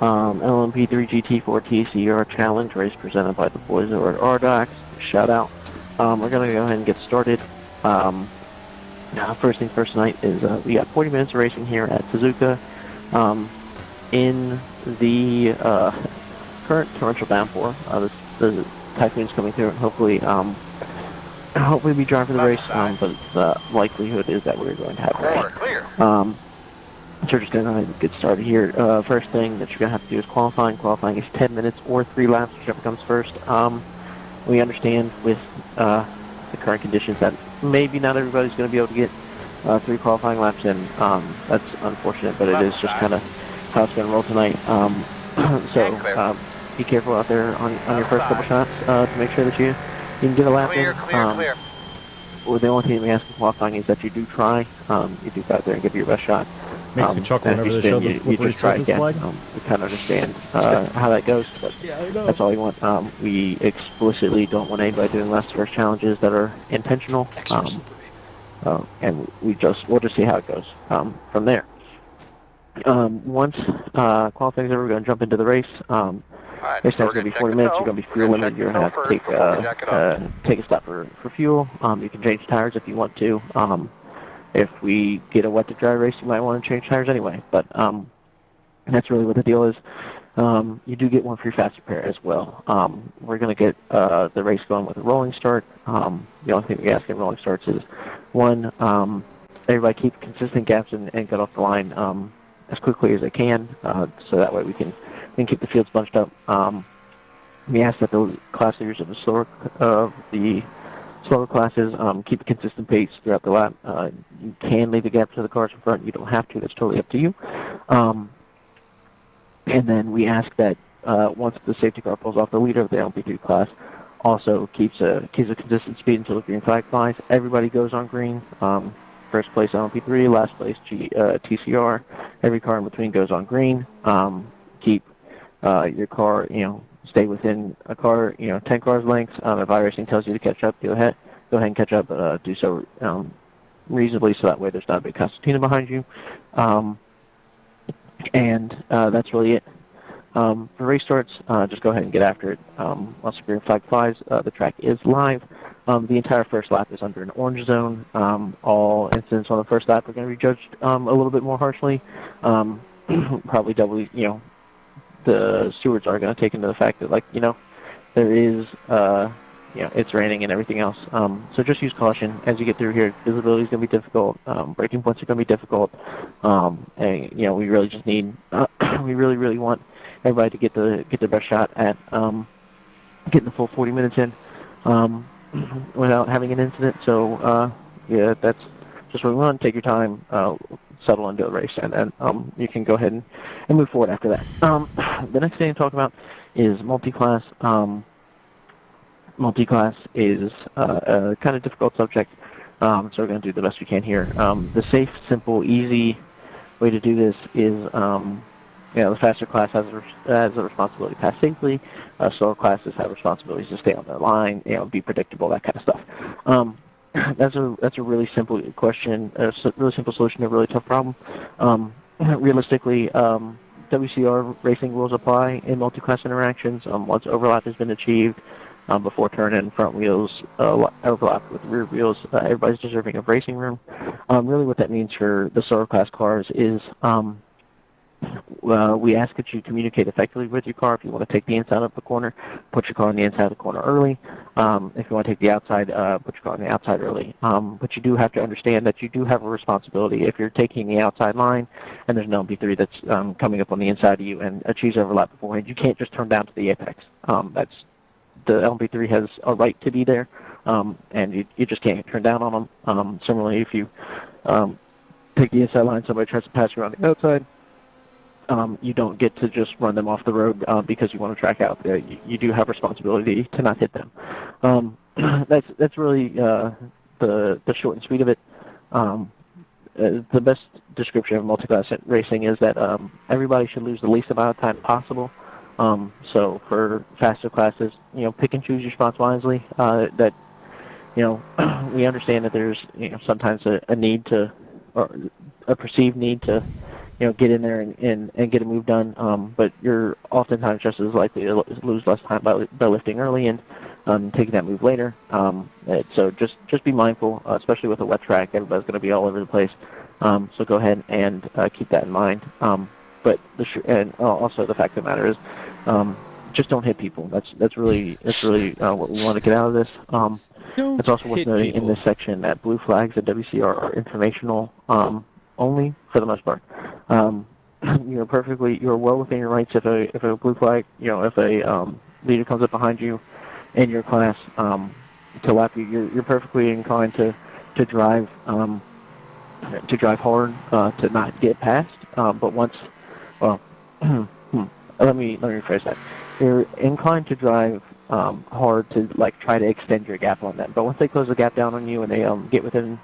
LMP3 GT4 TCR Challenge race presented by the boys over at RDocs. Shout out. We're going to go ahead and get started. First thing first tonight is we got 40 minutes of racing here at Suzuka in the current torrential downpour. The typhoon's coming through and hopefully be dry for the race, but the likelihood is that we're going to have rain. So we're just going to go ahead and get started here. First thing that you're going to have to do is qualifying. Qualifying is 10 minutes or 3 laps, whichever comes first. We understand with the current conditions that maybe not everybody's going to be able to get 3 qualifying laps in. That's unfortunate, but it is just kind of how it's going to roll tonight. So be careful out there on your first couple shots to make sure that you can get a lap in. Well, the only thing we ask in qualifying is that you do try. You do go out there and give it your best shot. Makes me chuckle whenever they show the slippery surface flag. We kind of understand how that goes, but that's all we want. We explicitly don't want anybody doing last first challenges that are intentional. And we'll just see how it goes from there. Once qualifying is over, we're going to jump into the race. Race time's going to be 40 minutes. You're going to be fuel limited. You're going to have to take a stop for fuel. You can change tires if you want to. If we get a wet to dry race, you might want to change tires anyway. But that's really what the deal is. You do get one free fast repair as well. We're going to get the race going with a rolling start. The only thing we ask in rolling starts is, one, everybody keep consistent gaps and get off the line as quickly as they can, so that way we can keep the fields bunched up. We ask that those class leaders of the slower classes keep a consistent pace throughout the lap. You can leave a gap to the cars in front. You don't have to. That's totally up to you. And then we ask that once the safety car pulls off, the leader of the LMP3 class also keeps a consistent speed until the green flag flies. Everybody goes on green. First place LMP3, last place TCR. Every car in between goes on green. Keep your car, stay within a car, 10 cars lengths. If iRacing tells you to catch up, go ahead and catch up. Do so reasonably, so that way there's not a big concertina behind you. And that's really it. For race starts, just go ahead and get after it. Once the green flag flies, the track is live. The entire first lap is under an orange zone. All incidents on the first lap are going to be judged a little bit more harshly. Probably double, the stewards are going to take into the fact that, there is, it's raining and everything else. So just use caution as you get through here. Visibility is going to be difficult. Braking points are going to be difficult. And, we really just need, we really want everybody to get their best shot at getting the full 40 minutes in without having an incident. So, yeah, that's just what we want. Take your time. Settle into the race, and then you can go ahead and move forward after that. The next thing to talk about is multi-class. Multi-class is a kind of difficult subject, so we're going to do the best we can here. The safe, simple, easy way to do this is, the faster class has a responsibility to pass safely. Slower classes have responsibilities to stay on their line, be predictable, that kind of stuff. That's a really simple question, a really simple solution to a really tough problem. Realistically, WCR racing rules apply in multi-class interactions. Once overlap has been achieved, before turn-in front wheels overlap with rear wheels, everybody's deserving of racing room. Really what that means for the Solo class cars is we ask that you communicate effectively with your car. If you want to take the inside of the corner, put your car on the inside of the corner early. If you want to take the outside, put your car on the outside early. But you do have to understand that you do have a responsibility. If you're taking the outside line and there's an LMP3 that's coming up on the inside of you and achieves overlap beforehand, you can't just turn down to the apex. The LMP3 has a right to be there, and you just can't turn down on them. Similarly, if you take the inside line, somebody tries to pass you around the outside, you don't get to just run them off the road because you want to track out. You do have responsibility to not hit them. That's really the short and sweet of it. The best description of multi-class racing is that everybody should lose the least amount of time possible. So for faster classes, pick and choose your spots wisely. That we understand that there's sometimes a need to, or a perceived need to, get in there and get a move done. But you're oftentimes just as likely to lose less time by lifting early and taking that move later. So just be mindful, especially with a wet track. Everybody's going to be all over the place. So go ahead and keep that in mind. But also the fact of the matter is, just don't hit people. That's really what we want to get out of this. It's also worth noting in this section that blue flags at WCR are informational only for the most part. You're well within your rights if a blue flag, if a leader comes up behind you in your class to lap you, you're perfectly inclined to drive hard to not get past. But once, let me rephrase that. You're inclined to drive hard to try to extend your gap on them. But once they close the gap down on you and they get within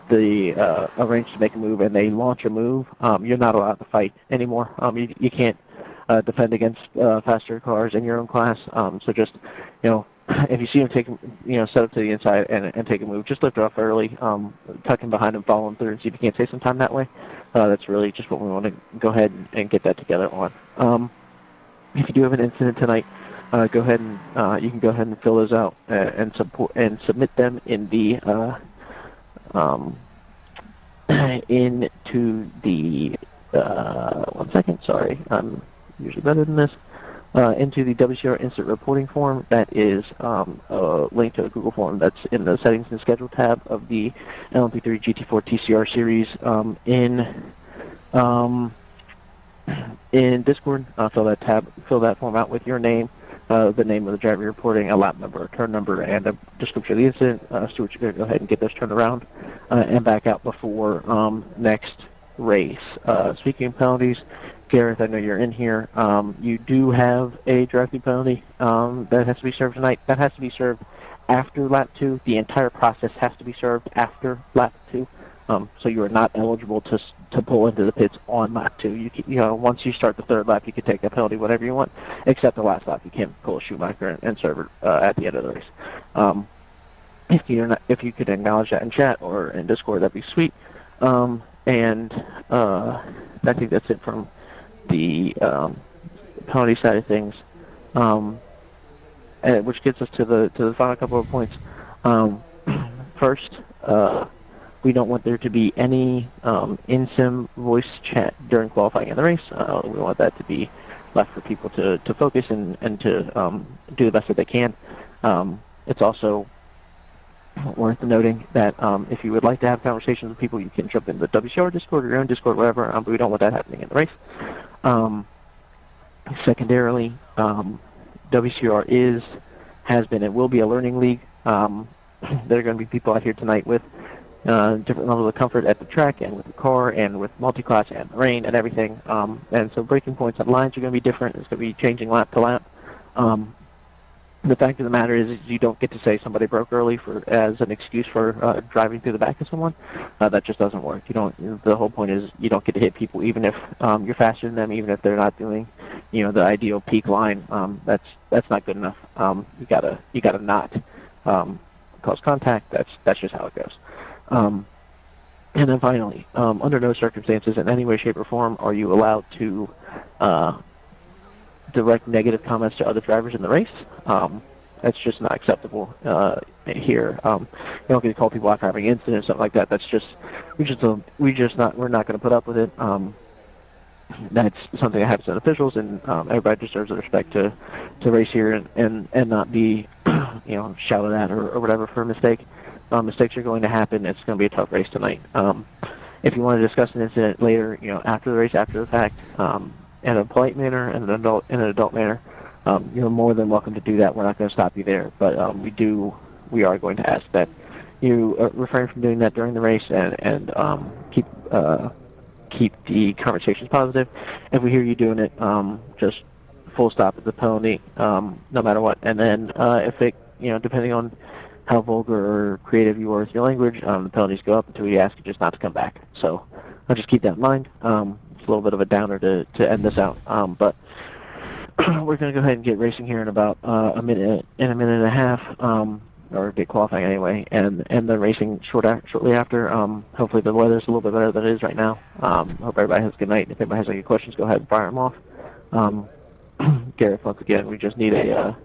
the range to make a move and they launch a move, you're not allowed to fight anymore. You can't defend against faster cars in your own class. So just if you see them take set up to the inside and take a move, just lift it off early, tuck in behind them, follow them through, and see if you can't save some time that way. That's really just what we want to go ahead and get that together on. If you do have an incident tonight, go ahead and you can go ahead and fill those out and submit them in the into the 1 second. Sorry, I'm usually better than this. Into the WCR Instant Reporting form. That is a link to a Google form that's in the Settings and Schedule tab of the LMP3 GT4 TCR series in Discord. Fill that form out with your name, the name of the driver you're reporting, a lap number, a turn number, and a description of the incident. Stuart, you're going to go ahead and get those turned around and back out before next race. Speaking of penalties, Gareth, I know you're in here. You do have a drive-through penalty that has to be served tonight. That has to be served after lap 2. The entire process has to be served after lap 2. So you are not eligible to pull into the pits on lap 2. Once you start the third lap, you can take that penalty whenever you want, except the last lap. You can't pull a Schumacher and serve it at the end of the race. If you could acknowledge that in chat or in Discord, that'd be sweet. And I think that's it from the penalty side of things, which gets us to the final couple of points. First, we don't want there to be any in-sim voice chat during qualifying in the race. We want that to be left for people to focus and to do the best that they can. It's also worth noting that if you would like to have conversations with people, you can jump in the WCR Discord or your own Discord, whatever, but we don't want that happening in the race. Secondarily, WCR has been, and will be a learning league. There are going to be people out here tonight with different levels of comfort at the track and with the car and with multi-class and the rain and everything. And so breaking points on lines are going to be different. It's going to be changing lap to lap. The fact of the matter is you don't get to say somebody broke early as an excuse for driving through the back of someone. That just doesn't work. The whole point is you don't get to hit people even if you're faster than them, even if they're not doing the ideal peak line. That's not good enough. You gotta not cause contact. That's just how it goes. And then finally, under no circumstances, in any way, shape, or form, are you allowed to direct negative comments to other drivers in the race. That's just not acceptable here. You don't get to call people out for having incidents, something like that. That's just we're not going to put up with it. That's something that happens to officials, and everybody deserves the respect to race here and not be shouted at or whatever for a mistake. Mistakes are going to happen. It's going to be a tough race tonight. If you want to discuss an incident later, after the race, after the fact, in a polite manner and in an adult manner, you're more than welcome to do that. We're not going to stop you there, but we are going to ask that you refrain from doing that during the race and keep the conversations positive. If we hear you doing it, just full stop at the penalty, no matter what. And then if it, depending on how vulgar or creative you are with your language, the penalties go up until we ask you just not to come back. So I'll just keep that in mind. It's a little bit of a downer to end this out, but we're going to go ahead and get racing here in about a minute and a half, or get qualifying anyway, and the racing shortly after. Hopefully the weather's a little bit better than it is right now. Hope everybody has a good night. If anybody has any questions, go ahead and fire them off. Gareth, once again, we just need a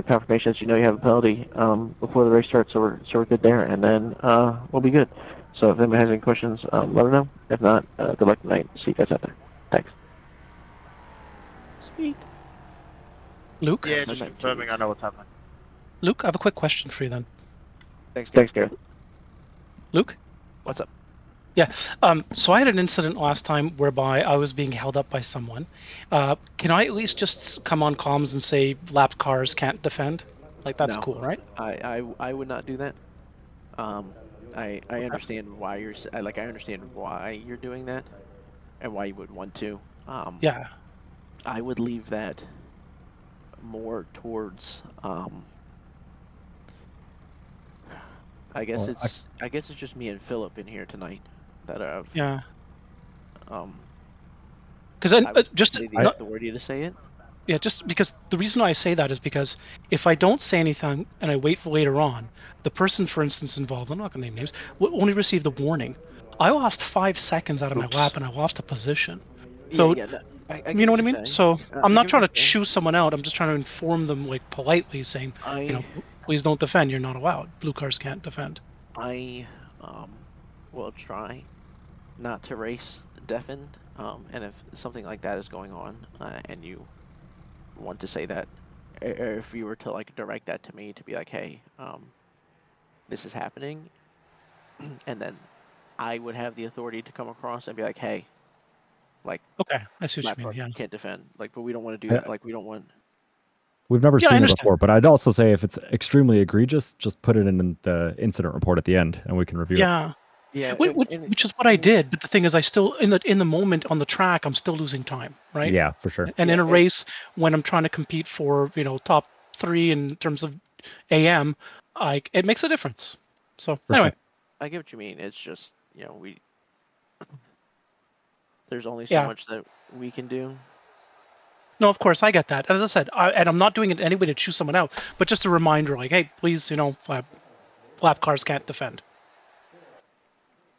confirmation that you have a penalty before the race starts, so we're good there, and then we'll be good. So if anybody has any questions, let them know. If not, good luck tonight. See you guys out there. Thanks. Sweet. Luke? Yeah, just confirming I know what's happening. Luke, I have a quick question for you then. Thanks, Gareth. Luke? What's up? Yeah, so I had an incident last time whereby I was being held up by someone. Can I at least just come on comms and say lapped cars can't defend? Like, that's No. cool, right? I would not do that. I understand why I understand why you're doing that, and why you would want to. Yeah. I would leave that more towards I guess it's just me and Philip in here tonight that have Yeah. Because just the authority to say it. Yeah, just because the reason I say that is because if I don't say anything and I wait for later on, the person, for instance, involved, I'm not going to name names, will only receive the warning. I lost 5 seconds out of my lap and I lost a position. So, you know what I mean? So I'm not trying to choose someone out. I'm just trying to inform them, like, politely, saying, please don't defend. You're not allowed. Blue cars can't defend. I will try not to race deafened. And if something like that is going on, and you want to say that, or if you were to direct that to me to be like, hey, this is happening, and then I would have the authority to come across and be like, hey, okay, I see what you mean. Yeah, can't defend. But we don't want to do that. We don't want. We've never seen it before, but I'd also say if it's extremely egregious, just put it in the incident report at the end, and we can review it. Yeah, which is what I did. But the thing is, I still in the moment on the track, I'm still losing time, right? Yeah, for sure. And in a race, when I'm trying to compete for top 3 in terms of AM, it makes a difference. So anyway, I get what you mean. It's just there's only so much that we can do. No, of course I get that. As I said, and I'm not doing it anyway to choose someone out, but just a reminder, like, hey, please, lap cars can't defend.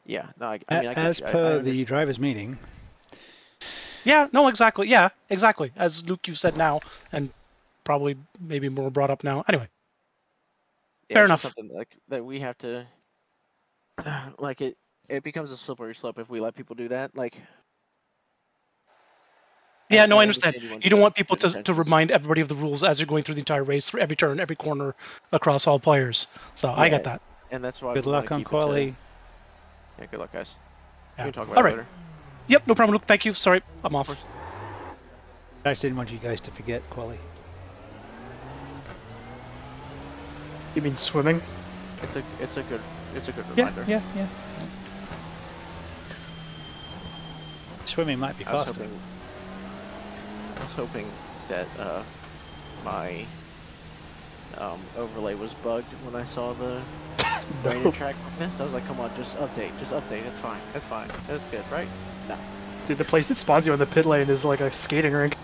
Yeah, no, as per the drivers' meeting. Yeah, no, exactly. Yeah, exactly. As Luke, you said now, and probably maybe more brought up now. Anyway, fair enough. Something that we have to, it becomes a slippery slope if we let people do that. Yeah, no, I understand. You don't want people to remind everybody of the rules as you're going through the entire race, through every turn, every corner, across all players. So I get that. And that's why. Good luck on quali. Yeah, good luck, guys. Yeah. We can talk about it later. Yep, no problem, Luke. Thank you. Sorry, I'm off. I just didn't want you guys to forget quali. You mean swimming? It's a good reminder. Yeah. Swimming might be faster. I was hoping that my overlay was bugged when I saw the rated track missed. I was like, come on, just update. It's fine. That's good, right? No. Dude, the place that spawns you on the pit lane is like a skating rink.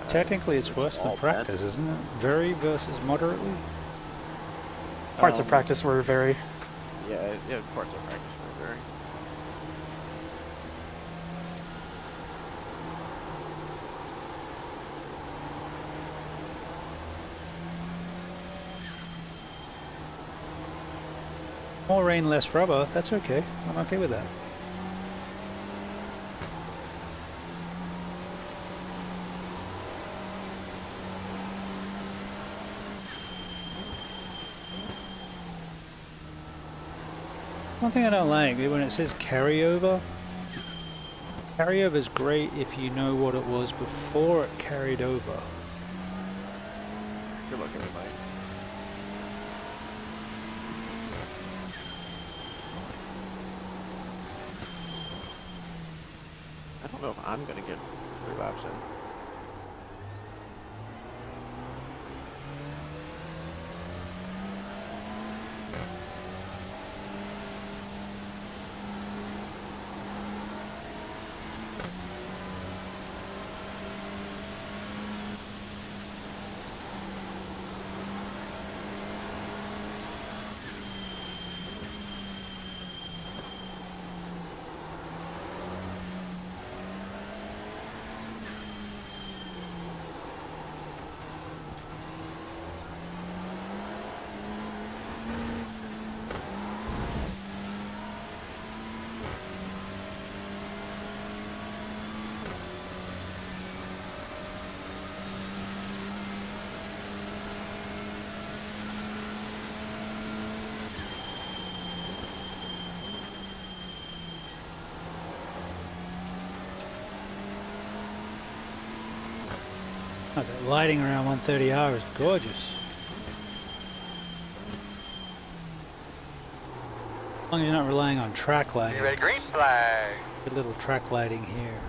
Technically, it's worse than practice, isn't it? Very versus moderately? Parts of practice were very... Yeah, parts of practice were necessary. More rain, less rubber. That's okay. I'm okay with that. One thing I don't like, when it says carryover, carryover is great if you know what it was before it carried over. Good luck, everybody. I don't know if I'm gonna get 3 laps in. Oh, that lighting around 130R is gorgeous. As long as you're not relying on track lighting. You ready? Green flag. Good little track lighting here.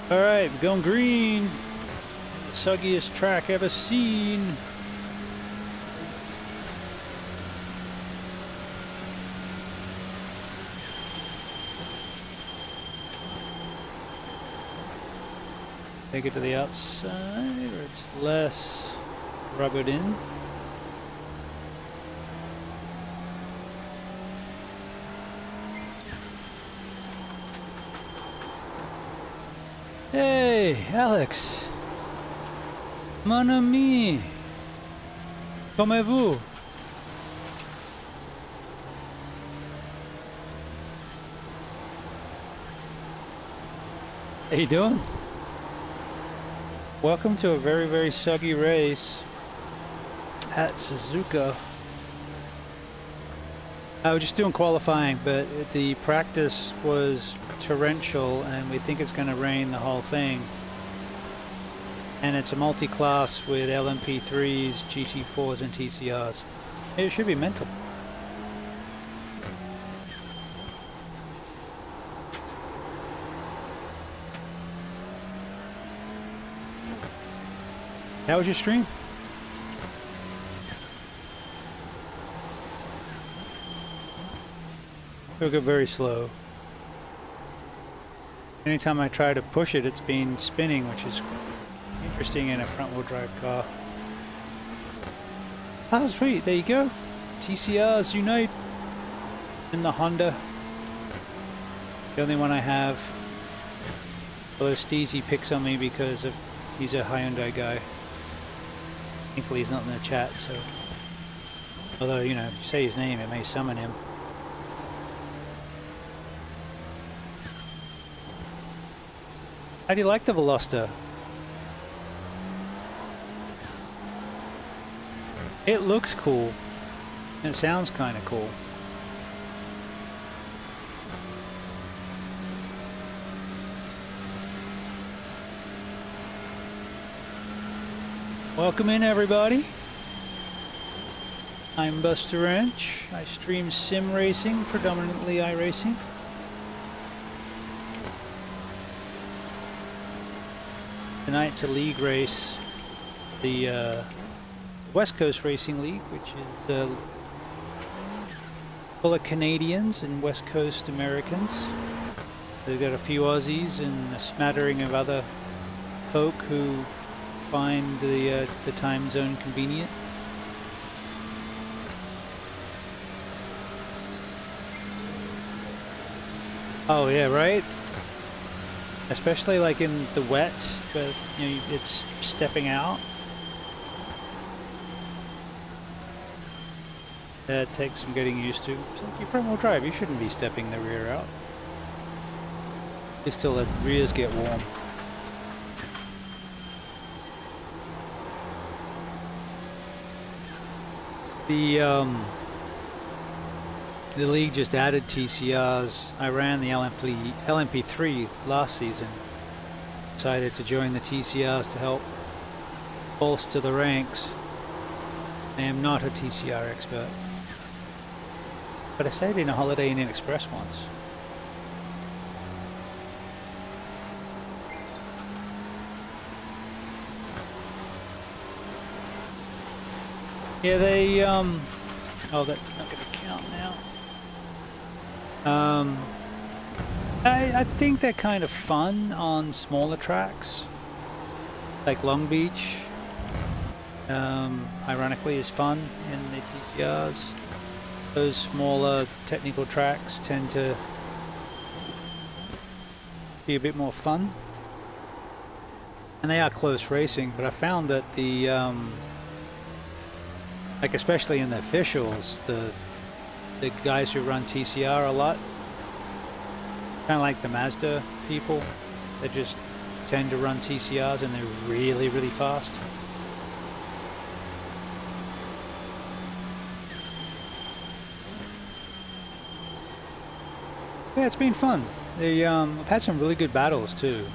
Alright, we're going green. The soggiest track ever seen. Take it to the outside where it's less rubbered in. Hey, Alex. Mon ami. Comment-vous? How you doing? Welcome to a very, very soggy race at Suzuka. I was just doing qualifying, but the practice was torrential and we think it's going to rain the whole thing. And it's a multi-class with LMP3s, GT4s and TCRs. It should be mental. How was your stream? It'll go very slow. Anytime I try to push it, it's been spinning, which is interesting in a front-wheel drive car. Oh, sweet. There you go. TCRs unite in the Honda. The only one I have. Although Steezy picks on me because he's a Hyundai guy. Thankfully he's not in the chat, so... Although, you know, if you say his name, it may summon him. How do you like the Veloster? It looks cool. And it sounds kind of cool. Welcome in, everybody. I'm BustaWrench. I stream sim racing, predominantly iRacing. Tonight's a league race, the West Coast Racing League, which is full of Canadians and West Coast Americans. They've got a few Aussies and a smattering of other folk who find the time zone convenient. Oh yeah, right. Especially like in the wet, but you know, it's stepping out. That takes some getting used to. It's like your front wheel drive, you shouldn't be stepping the rear out. Just till the rears get warm. The league just added TCRs. I ran the LMP3 last season. Decided to join the TCRs to help bolster the ranks. I am not a TCR expert, but I stayed in a Holiday Inn Express once. Yeah, they oh, that's not gonna count now. I think they're kind of fun on smaller tracks, like Long Beach. Ironically, is fun in the TCRs. Those smaller technical tracks tend to be a bit more fun, and they are close racing. But I found that the like especially in the officials, the guys who run TCR a lot, kind of like the Mazda people, they just tend to run TCRs and they're really, really fast. Yeah, it's been fun. I've had some really good battles too,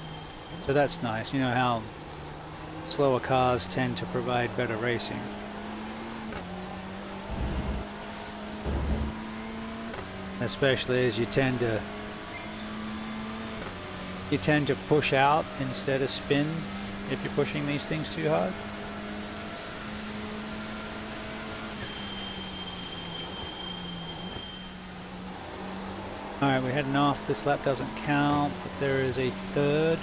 so that's nice. You know how slower cars tend to provide better racing. Especially as you tend to push out instead of spin if you're pushing these things too hard. Alright, we're heading off. This lap doesn't count, but there is a third.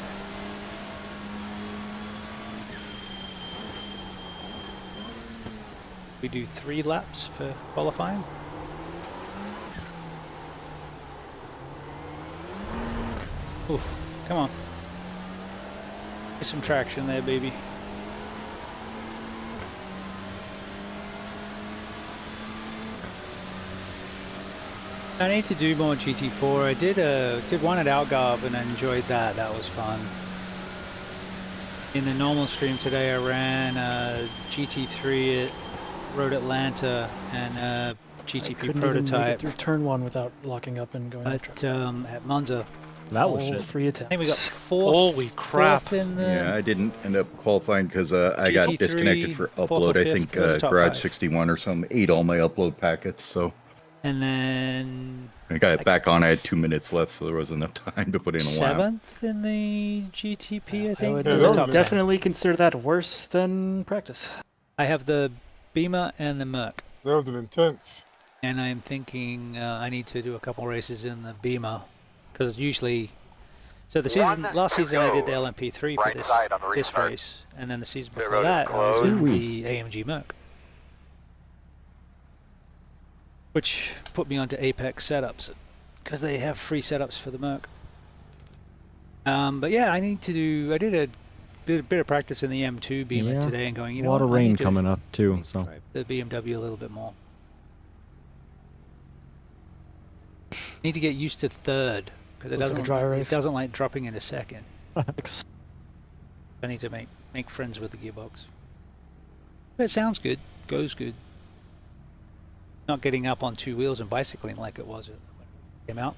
We do 3 laps for qualifying. Oof, come on. Get some traction there, baby. I need to do more GT4. I did one at Algarve and I enjoyed that. That was fun. In the normal stream today, I ran GT3 at Road Atlanta and GTP prototype. Through turn 1 without locking up and going at Monza. That was shit. 3 attempts. I think we got 4th. Holy crap! Fourth in the Yeah, I didn't end up qualifying because I got GT3, disconnected for fourth or upload. I fifth think was the top Garage 5. 61 or something ate all my upload packets, so And then I got it back on. I had 2 minutes left, so there wasn't enough time to put in a lap. 7th in the GTP, I I think. would Those are top 10. definitely consider that worse than practice. I have the Beamer and the Merc, That was intense. and I'm thinking I need to do a couple races in the Beamer because usually. So the last season I did the LMP3 for this race, and then the season before that I was in the AMG Merc, which put me onto Apex setups because they have free setups for the Merc. But yeah, I need to do. I did a bit of practice in the M2 Beamer today, and going. You know, a lot of I rain need to coming up too, so the BMW a little bit more. Need to get used to third because it doesn't like dropping into second. I need to make friends with the gearbox. But it sounds good, goes good. Not getting up on 2 wheels and bicycling like it was when it came out.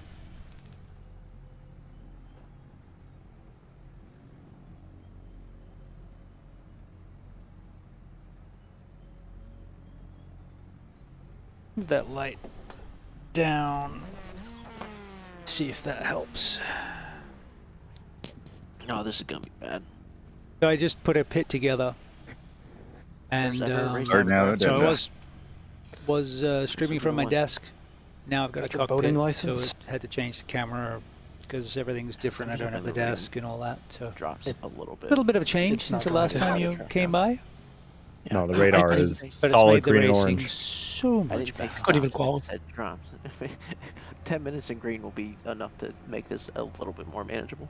Move that light down. See if that helps. No, this is gonna be bad. So I just put a pit together, and First ever race Or now, so I that- was streaming from my desk. Now I've got a Got your cockpit, boating so license? I had to change the camera because everything's different. I don't have the desk and all that. So Drops a little bit. a little bit of a change It's since not the last going to time you track came down. by. No, the radar I is But it's solid made the green and racing orange. so I much didn't say better. Couldn't even stops, I qualify. said drops. 10 minutes in green will be enough to make this a little bit more manageable.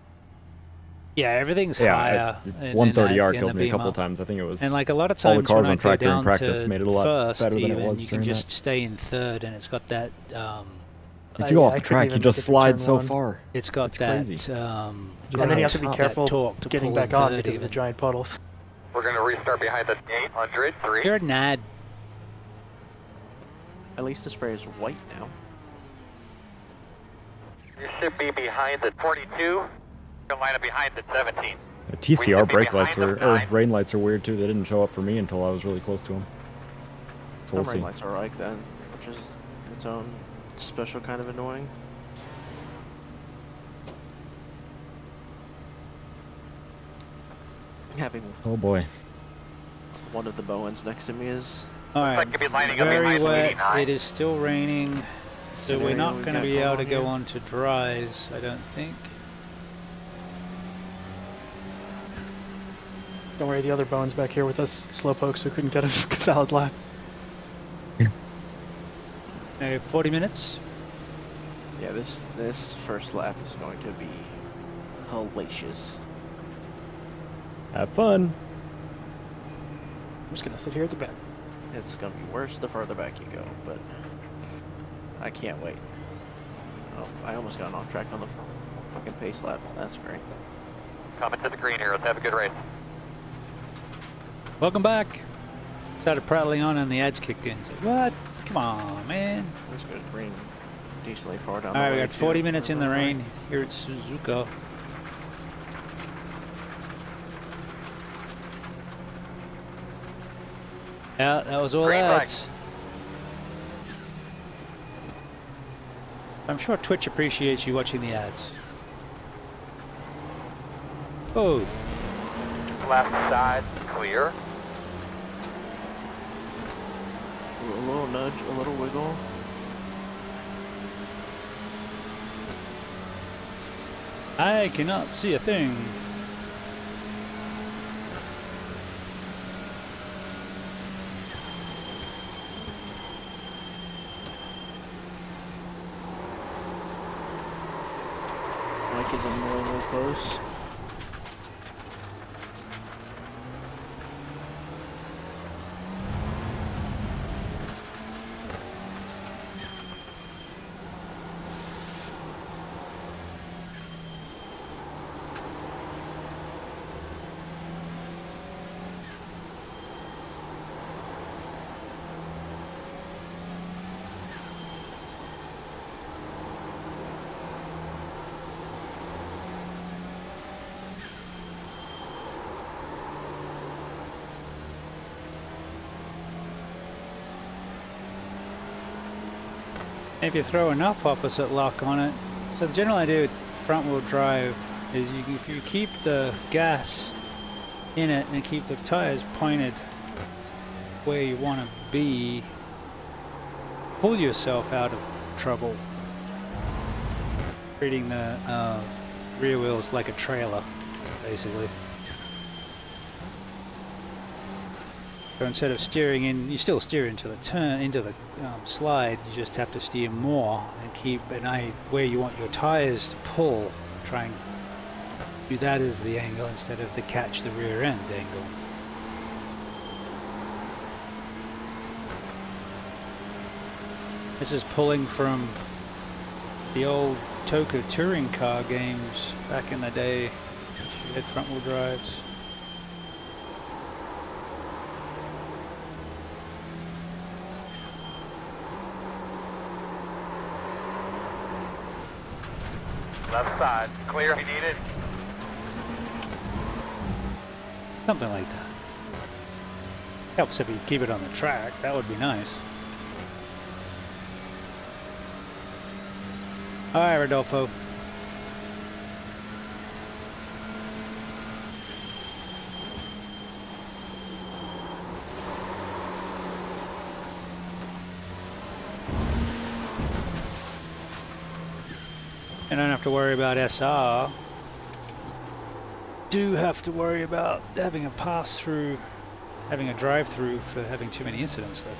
Yeah, everything's Yeah, higher. in 130R the killed me a couple Beamer. times. I think it was And like a lot of all the times cars when on I go track during down practice to made it a lot first, better than it even, was you can during just stay in third, and it's got that. If you go off I the couldn't track, even you make just it to slide turn so one. far. It's got It's that. crazy. And then you have to be that careful torque to getting pull back in on third because of the even. giant puddles. We're going to restart behind the 800. 3. You're a nad. At least the spray is white now. You should be behind the 42. You'll line up behind the 17. The We should TCR be brake behind lights them, or 9. rain lights are weird too. They didn't show up for me until I was really close to them. So we'll Some see. rain lights are like that, which is its own special kind of annoying. Having Oh boy. one of the Bowens next to me is All right, like you'd be lining up very behind the wet. 89. It is still raining, so we're Scenario not we going to got be going able on to go here. on to dries, I don't think. Don't worry, the other Bowen's back here with us, slowpoke, so we couldn't get a valid lap. 40 minutes. yeah. This first lap is going to be hellacious. Have fun. I'm just gonna sit here at the back. It's gonna be worse the further back you go, but I can't wait. Oh, I almost got off track on the fucking pace lap. That's great. Coming to the green here. Let's have a good race. Welcome back. Started prattling on and the ads kicked in. So, what? Come on, man. Let's go to green decently far down. All right, the we way, got 40 too. minutes in the rain here at Suzuka. Yeah, that was all Green flag. ads. I'm sure Twitch appreciates you watching the ads. Oh, Left side clear. A little nudge, a little wiggle. I cannot see a thing. Mike is annoyingly close. If you throw enough opposite lock on it. So the general idea with front wheel drive is if you keep the gas in it and keep the tires pointed where you want to be, pull yourself out of trouble. Treating the rear wheels like a trailer, basically. So instead of steering in, you still steer into the turn, into the slide. You just have to steer more and keep an eye where you want your tires to pull. Try and do that as the angle instead of the catch the rear end angle. This is pulling from the old Toka touring car games back in the day, which you had front wheel drives. Left side clear. If you need it. Something like that. Helps if you keep it on the track. That would be nice. All right, Rodolfo. I don't have to worry about SR. Do have to worry about having a pass through, having a drive through for having too many incidents though.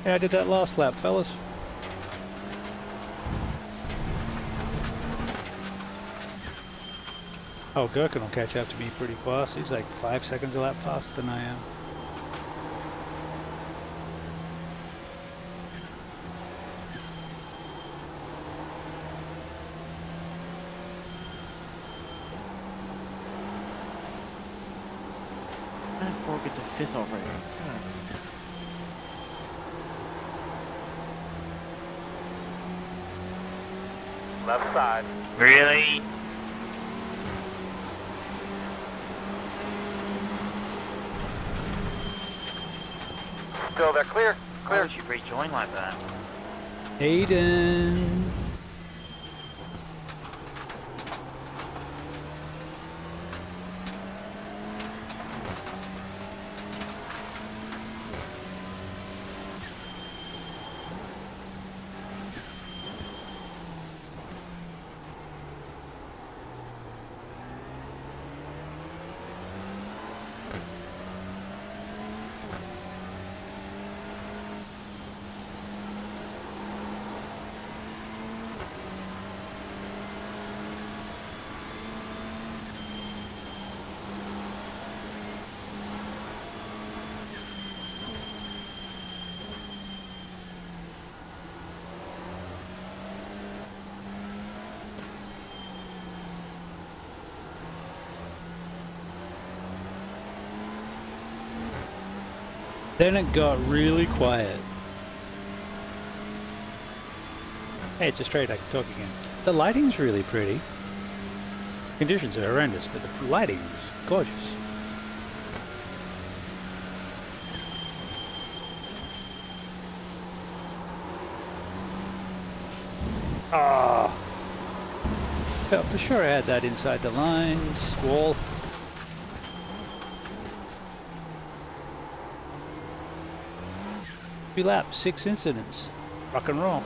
Yeah, I did that last lap, fellas. Oh, Gherkin will catch up to me pretty fast. He's like 5 seconds a lap faster than I am. I forget the 5th already. God. Left side. Really? Still there. Clear. Why Clear. would you rejoin like that? Aiden. Then it got really quiet. Hey, it's a straight, I can talk again. The lighting's really pretty. Conditions are horrendous, but the lighting's gorgeous. Ah. Yeah, for sure I had that inside the lines, wall. Three laps, 6 incidents. Rock and roll.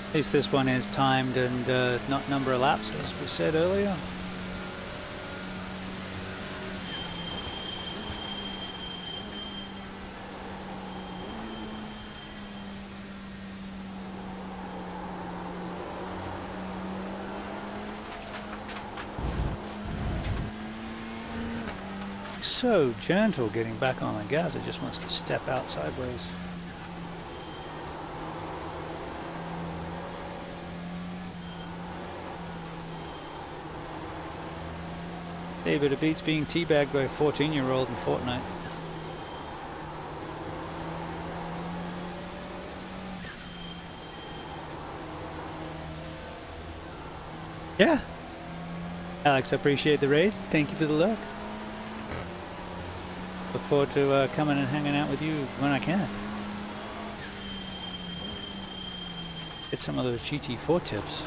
At least this one is timed and not number of laps, as we said earlier. So gentle getting back on the gas, it just wants to step out sideways. Hey, but it beats being teabagged by a 14-year-old in Fortnite. Yeah. Alex, I appreciate the raid. Thank you for the look. Look forward to coming and hanging out with you when I can. Get some of those GT4 tips.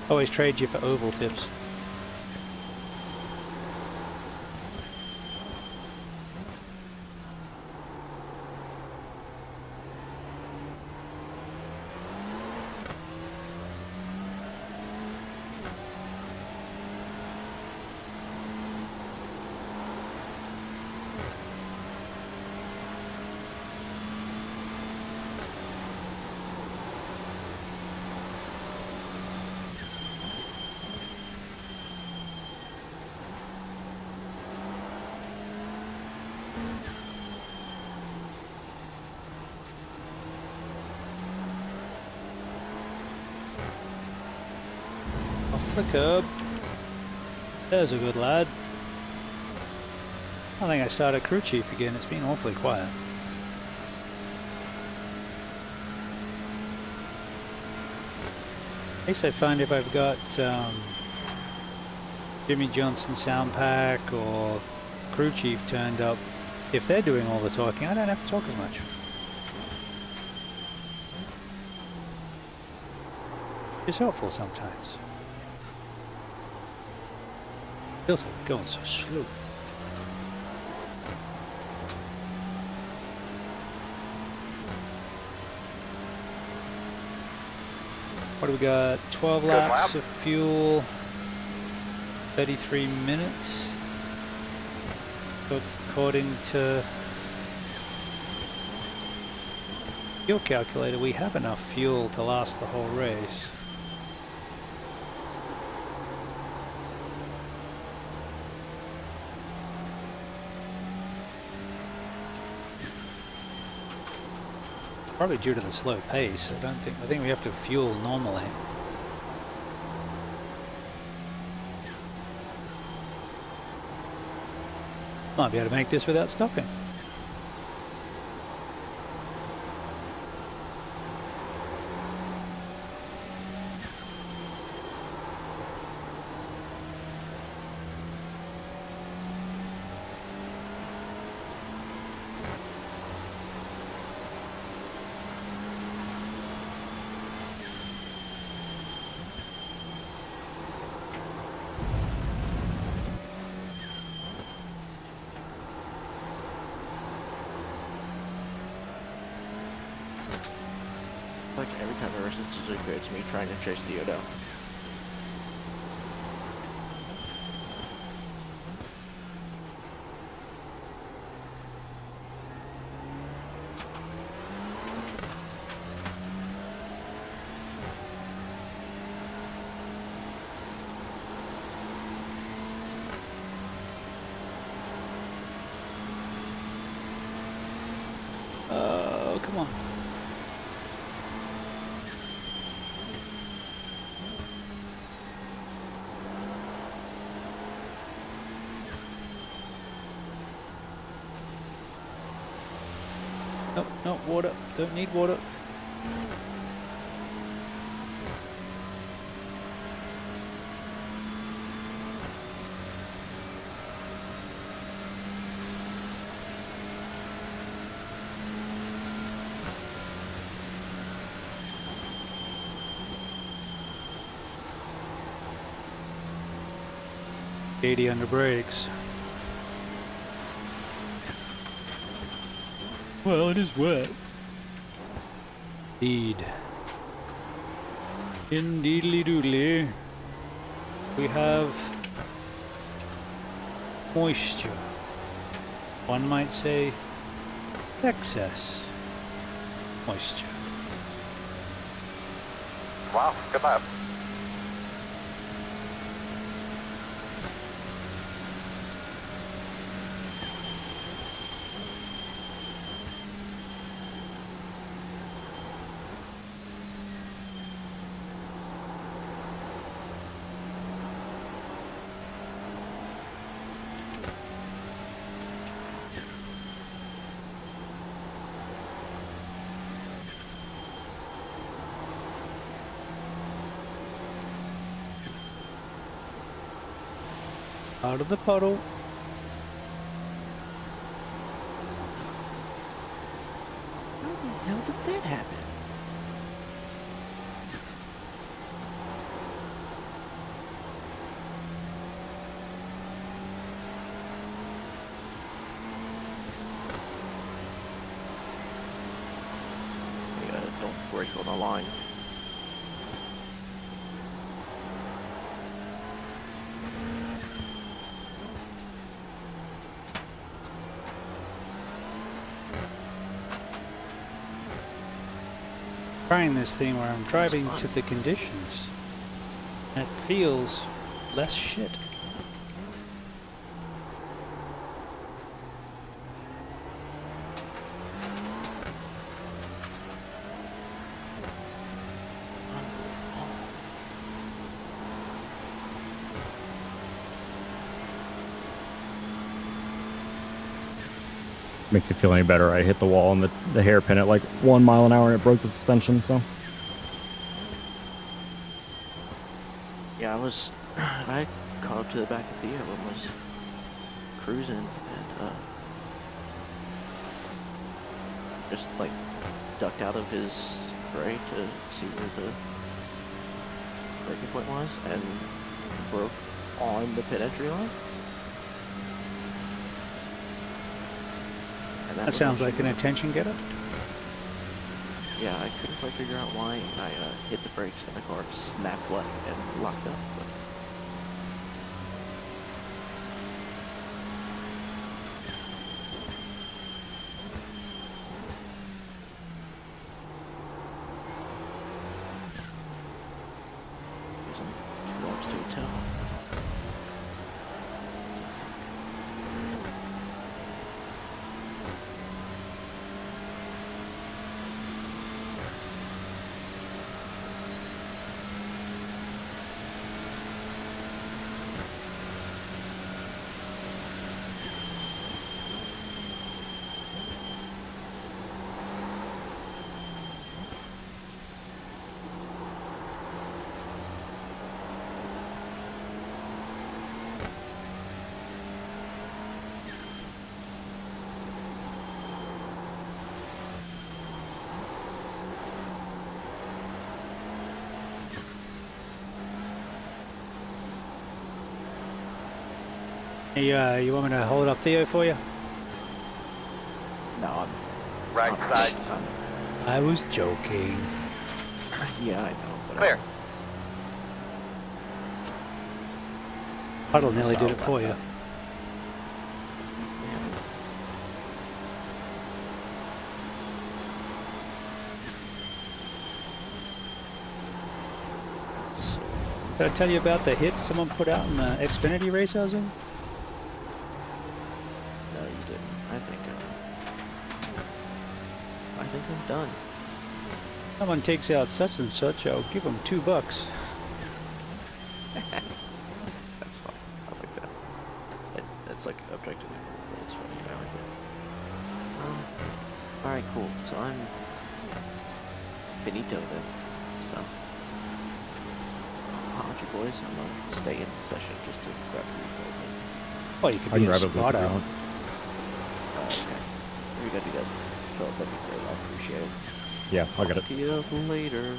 Always trade you for oval tips. Off the curb. There's a good lad. I think I started crew chief again. It's been awfully quiet. At least I find if I've got Jimmy Johnson sound pack or crew chief turned up, if they're doing all the talking, I don't have to talk as much. It's helpful sometimes. Feels like going so slow. What do we got? 12 laps of fuel, 33 minutes. According to fuel calculator, we have enough fuel to last the whole race. Probably due to the slow pace. I think we have to fuel normally. Might be able to make this without stopping. Like every time I race, it's usually good. It's me trying to chase Diodo. Oh, come on. Nope, no water. Don't need water. $80 under brakes. Well, it is wet. Indeed. Indeedly doodly. We have moisture. One might say excess moisture. Wow, good lap. Out of the puddle. How the hell did that happen? Yeah, don't break on the line. Trying this thing where I'm driving to the conditions. And it feels less shit. Makes you feel any better. I hit the wall and the hairpin at like 1 mile an hour and it broke the suspension, so. Yeah, I caught up to the back of Theo and was cruising and just like ducked out of his spray to see where the breaking point was and broke on the pit entry line. And That sounds like an attention getter. Yeah, I couldn't quite figure out why. I hit the brakes and the car snapped left and locked up. But there's some blocks to a toe. Hey, you want me to hold up Theo for you? No, I'm Right side. I was joking. yeah, I know. But Clear. Puddle nearly did it for you. Did I tell you about the hit someone put out in the Xfinity race I was in? No, you didn't. I think I'm done. Someone takes out such and such, I'll give them $2. That's fine. I like that. That's like objectively cool, but it's funny. I like it. Alright, cool. So I'm finito then. So how about you boys? I'm gonna stay in the session just to grab the replay. Well, you could I be can a grab it spot if you out. want. Okay. We gotta do that. Philip, that'd be great. I appreciate it. Yeah, I'll get it. Talk to you later.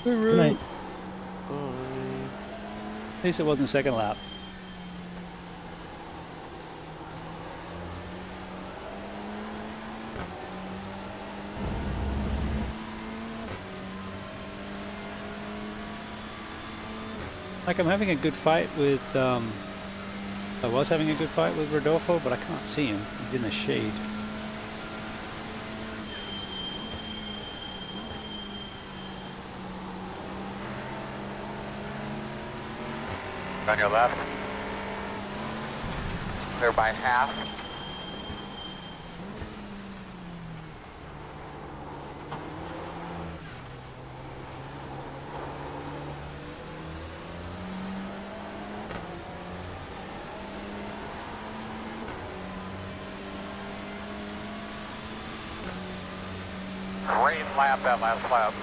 Good night. Bye. At least it wasn't second lap. Like I'm having a good fight with, I was having a good fight with Rodolfo, but I can't see him. He's in the shade. On your left. Clear by half. Great lap, that last lap.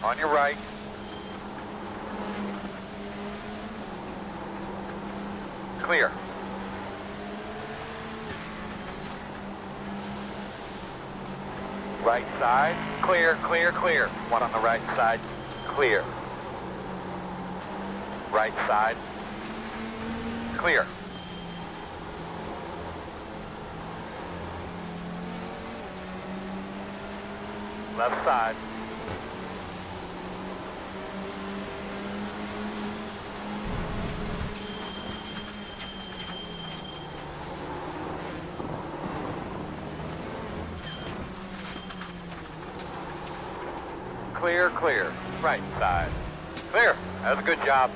On your right. Clear. Right side, clear, clear, clear. One on the right side, clear. Right side, clear. Left side. Clear, clear. Right side. Clear. That was a good job.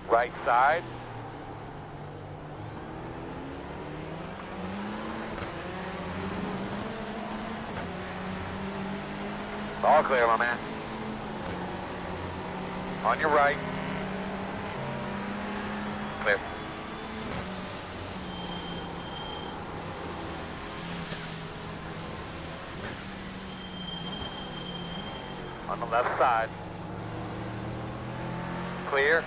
Right side. All clear, my man. On your right. Clear. On the left side. Clear.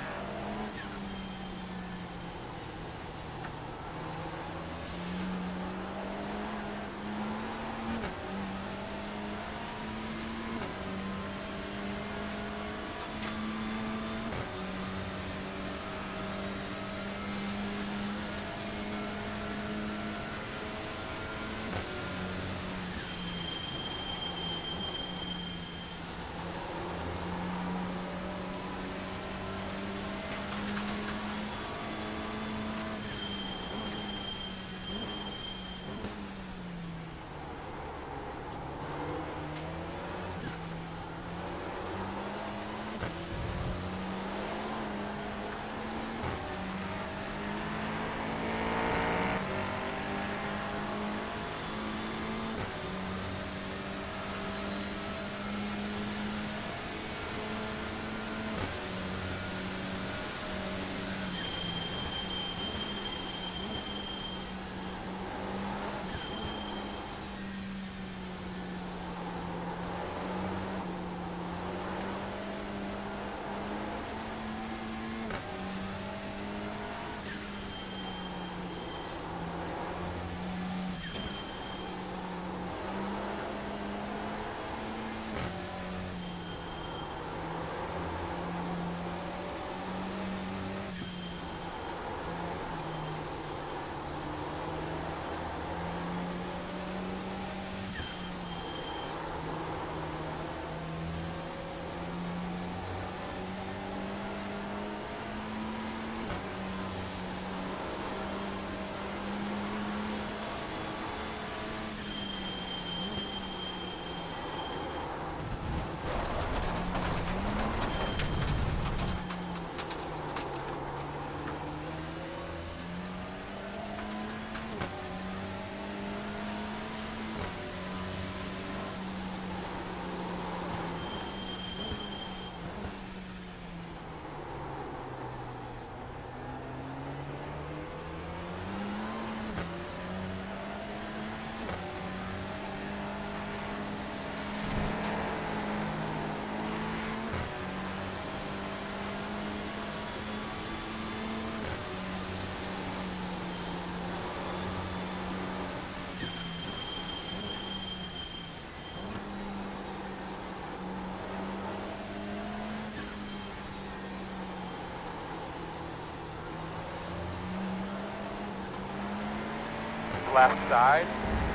Left side.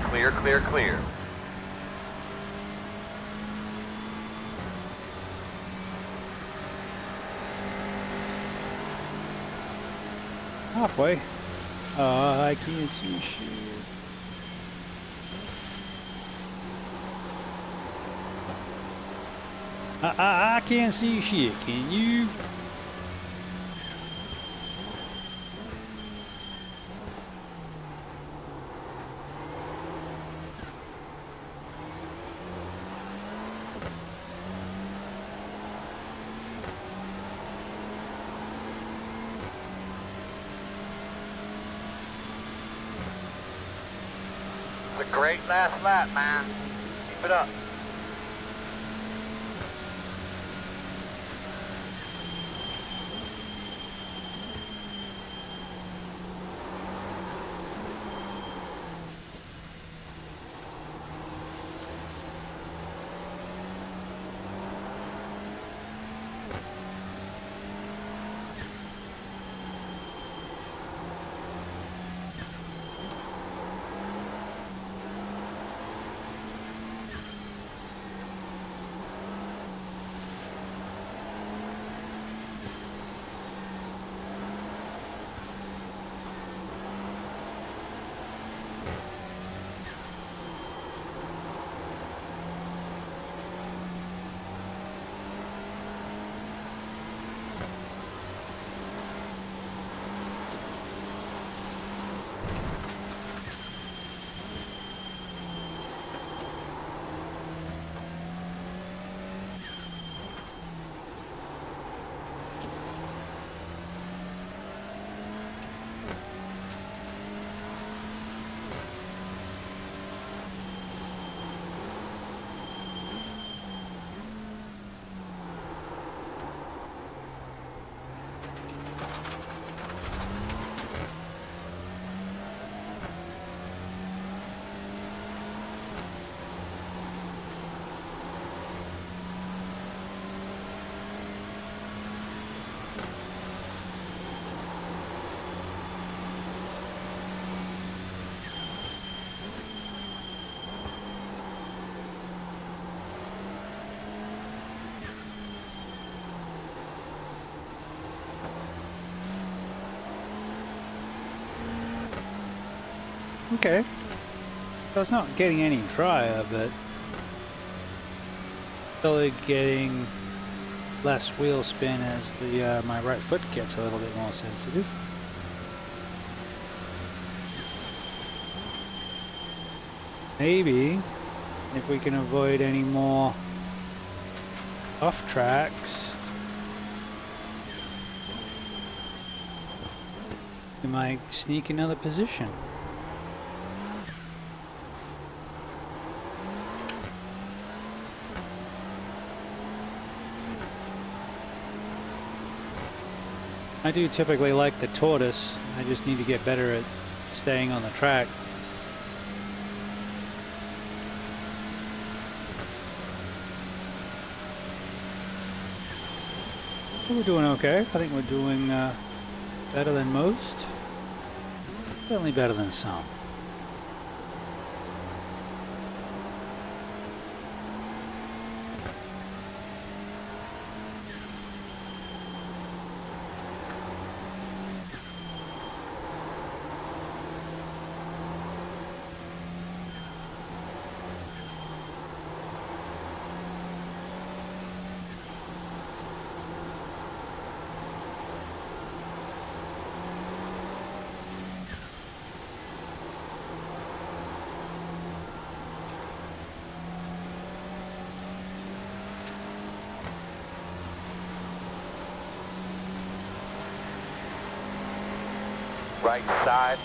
Clear, clear, clear. Halfway. I can't see shit. I can't see shit, can you? It's a great last lap, man. Keep it up. Okay. So it's not getting any drier, but still getting less wheel spin as the my right foot gets a little bit more sensitive. Maybe if we can avoid any more off tracks, we might sneak another position. I do typically like the tortoise. I just need to get better at staying on the track. We're doing okay. I think we're doing better than most. Certainly better than some. Right side.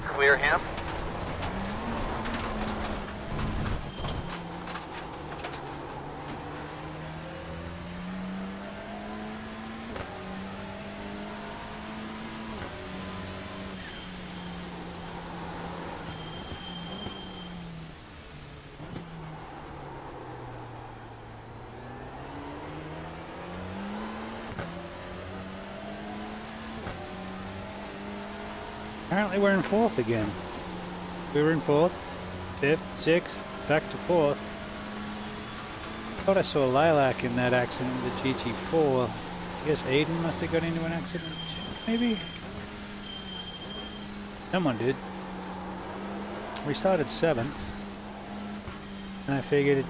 Clear him. Apparently we're in fourth again. We were in fourth, fifth, sixth, back to fourth. Thought I saw Lilac in that accident with the GT4. I guess Aiden must have got into an accident, maybe? Someone did. We started 7th. And I figured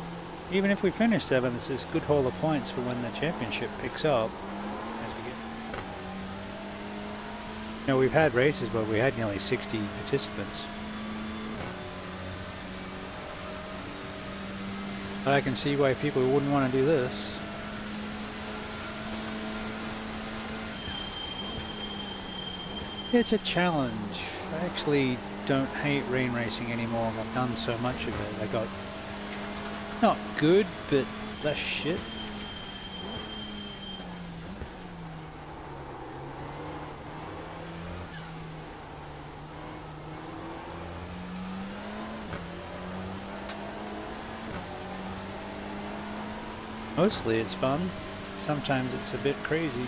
even if we finish 7th, it's a good haul of points for when the championship picks up. You know, we've had races where we had nearly 60 participants. But I can see why people wouldn't want to do this. It's a challenge. I actually don't hate rain racing anymore. I've done so much of it. I got not good, but less shit. Mostly it's fun. Sometimes it's a bit crazy.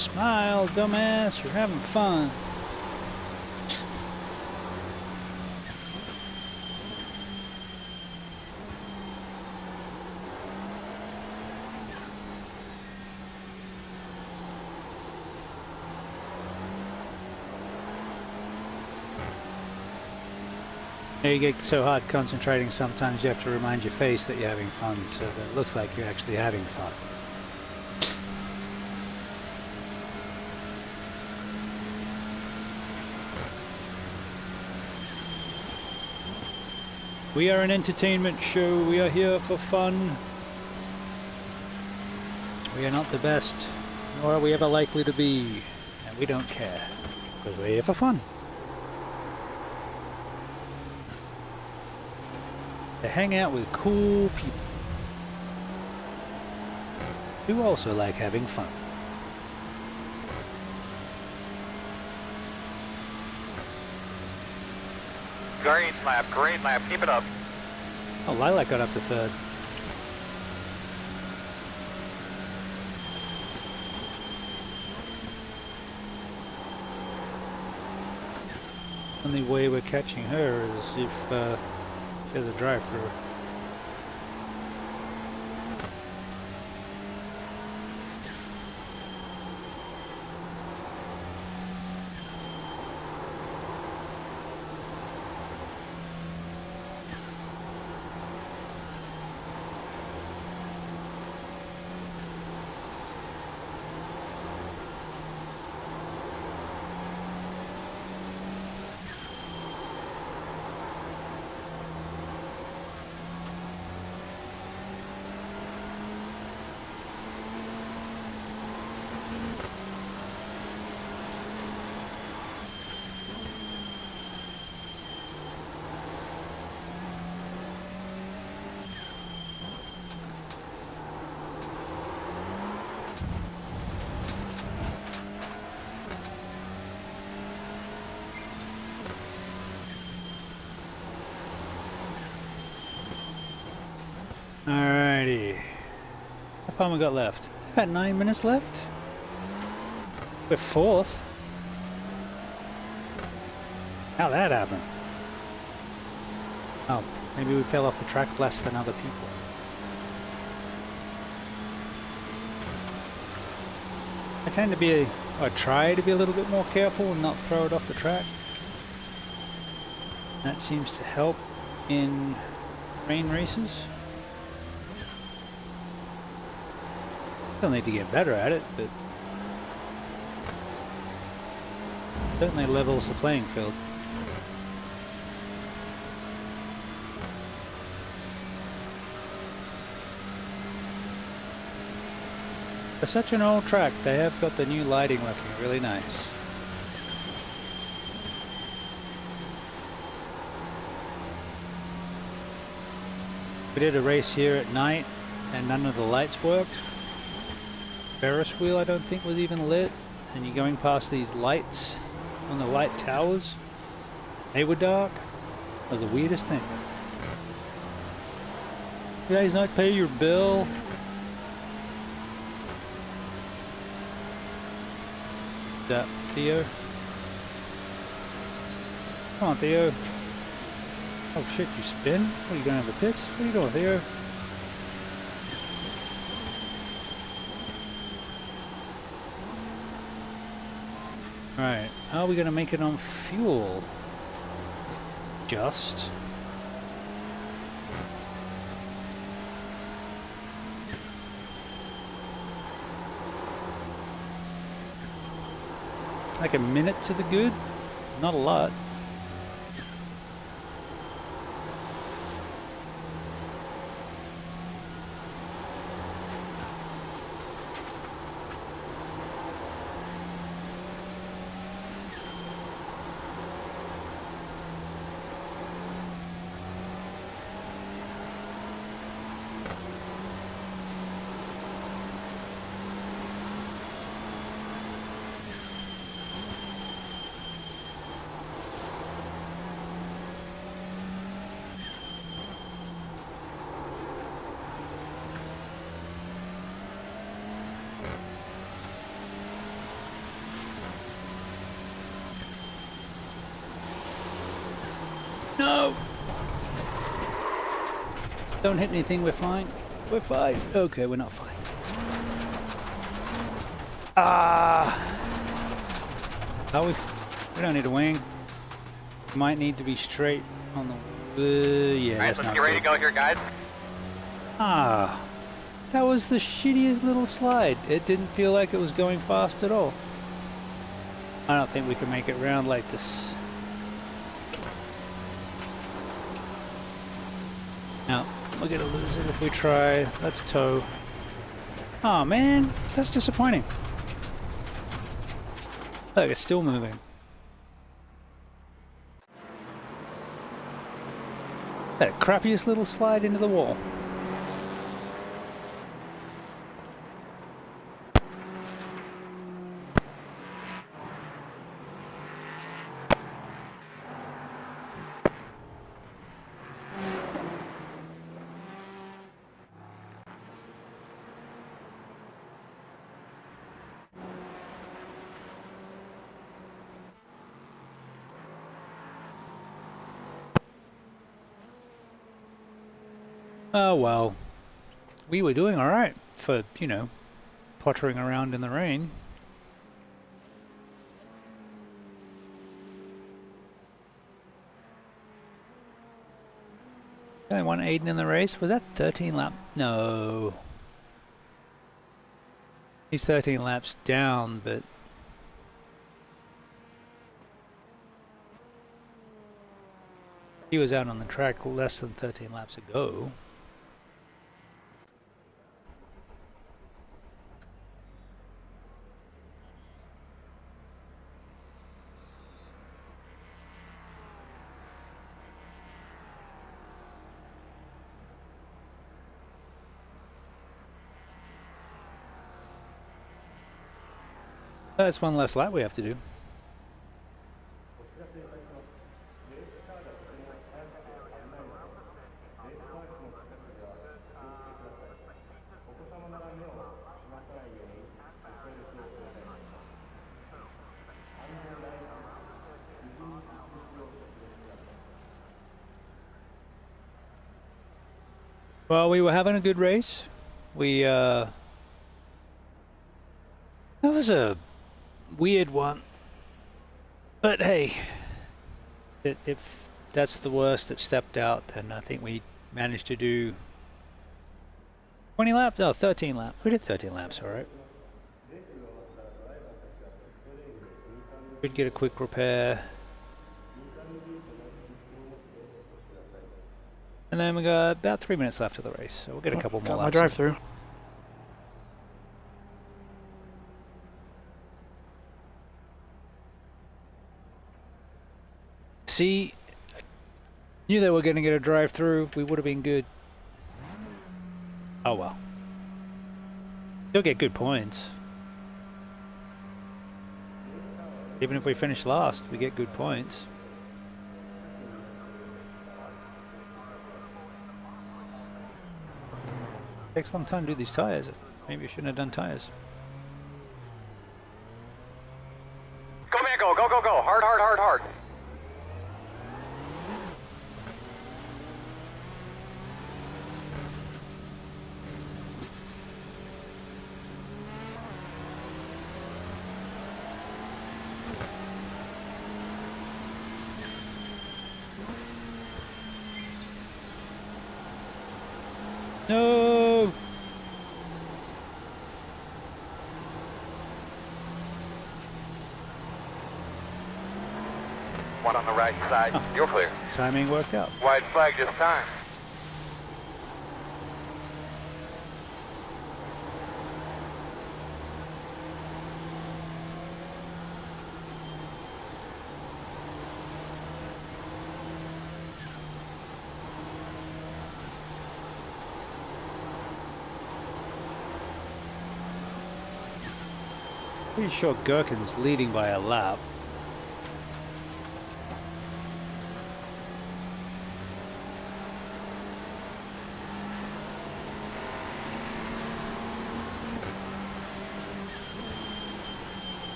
Smile, dumbass, you're having fun. You get so hard concentrating, sometimes you have to remind your face that you're having fun, so that it looks like you're actually having fun. We are an entertainment show. We are here for fun. We are not the best, nor are we ever likely to be, and we don't care, because we're here for fun. To hang out with cool people who also like having fun. Great lap, keep it up. Oh, Lilac got up to third. Only way we're catching her is if she has a drive-through. Alrighty. How far we got left? About 9 minutes left. We're fourth. How'd that happen? Oh, maybe we fell off the track less than other people. I tend to be, or try to be a little bit more careful and not throw it off the track. That seems to help in rain races. Still need to get better at it, but certainly levels the playing field. For such an old track, they have got the new lighting looking really nice. We did a race here at night and none of the lights worked. Ferris wheel I don't think was even lit, and you're going past these lights on the light towers. They were dark. It was the weirdest thing. You guys not pay your bill? That Theo? Come on, Theo. Oh shit, you spin? What are you going to the pits? What are you doing, Theo? Alright, are we going to make it on fuel? Just. Like a minute to the good? Not a lot. No! Don't hit anything, we're fine. We're fine. Okay, we're not fine. Ah! Oh, we don't need a wing. Might need to be straight on the... yeah, Alright, that's let's not get ready to good. go here, guys. Ah, that was the shittiest little slide. It didn't feel like it was going fast at all. I don't think we can make it round like this. No, we're gonna lose it if we try. Let's tow. Oh man, that's disappointing. Look, it's still moving. That crappiest little slide into the wall. Oh well, we were doing alright for, you know, pottering around in the rain. Only one Aiden in the race? Was that 13 lap? No. He's 13 laps down, but... he was out on the track less than 13 laps ago. That's one less lap we have to do. Well, we were having a good race. We, that was a weird one. But hey, if that's the worst that stepped out, then I think we managed to do 20 laps? No, 13 laps. We did 13 laps, alright. We'd get a quick repair. And then we got about 3 minutes left of the race, so we'll get a couple more laps. My drive-through. See, I knew they were going to get a drive-through. We would have been good. Oh well. Still get good points. Even if we finish last, we get good points. Takes a long time to do these tires. Maybe I shouldn't have done tires. Go, man, go, go, go, go. Hard, hard, hard, hard. No! One on the right side. Huh. You're clear. Timing worked out. White flag this time. Pretty sure Gherkin's leading by a lap.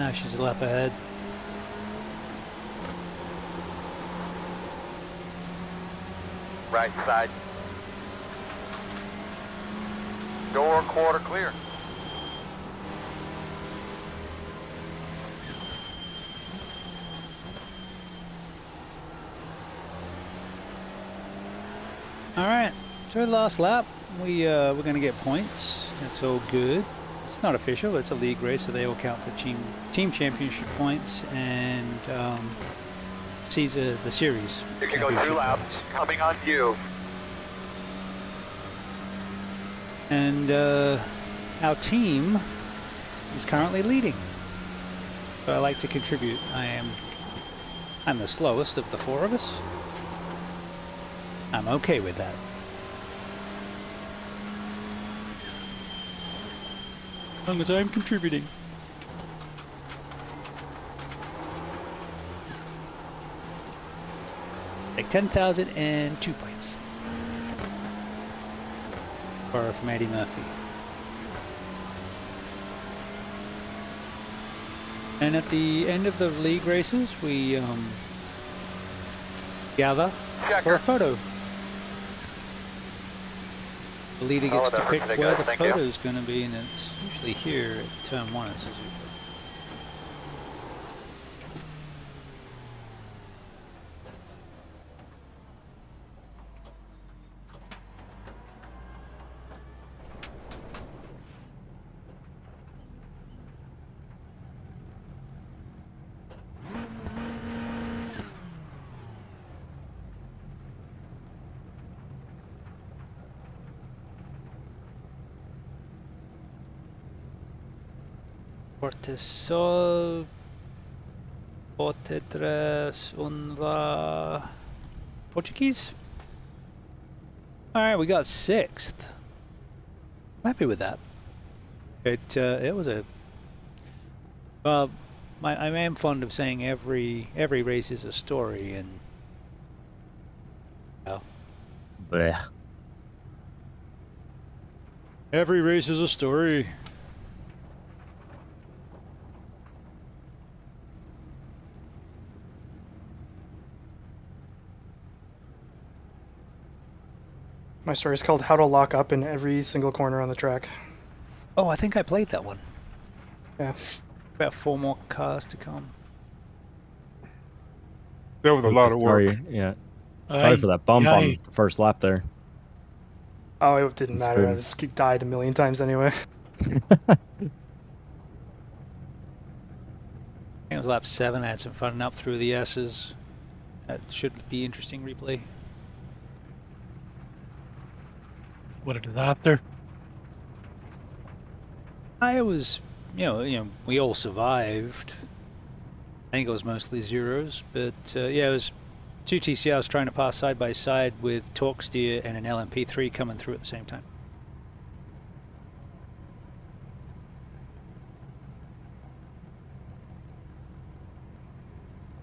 Now she's a lap ahead. Right side. Door quarter clear. All right, so the last lap, we're going to get points. That's all good. It's not official. It's a league race, so they all count for team championship points and the series. You can go 2 laps. Points. Coming on you. And our team is currently leading. So I like to contribute. I'm the slowest of the 4 of us. I'm okay with that. As long as I'm contributing. Like 10,002 points. Borrow from Eddie Murphy. And at the end of the league races, we gather for a photo. The leader gets to pick where the photo is going to be, and it's usually here at turn 1 at Suzuka. Cortisol, Potetres, Unva, Portuguese. All right, we got 6th. I'm happy with that. It was a. Well, I am fond of saying every race is a story, and. Well. Blech. Every race is a story. My story is called How to Lock Up in Every Single Corner on the Track. Oh, I think I played that one. Yes. About 4 more cars to come. That was a lot of work. Yeah. Sorry for that bump on the first lap there. Oh, it didn't matter. I just died a million times anyway. I think it was lap 7. I had some fun up through the S's. That should be interesting replay. What a disaster. I was, you know, we all survived. I think it was mostly zeros, but yeah, it was 2 TCRs trying to pass side by side with Torque Steer and an LMP3 coming through at the same time.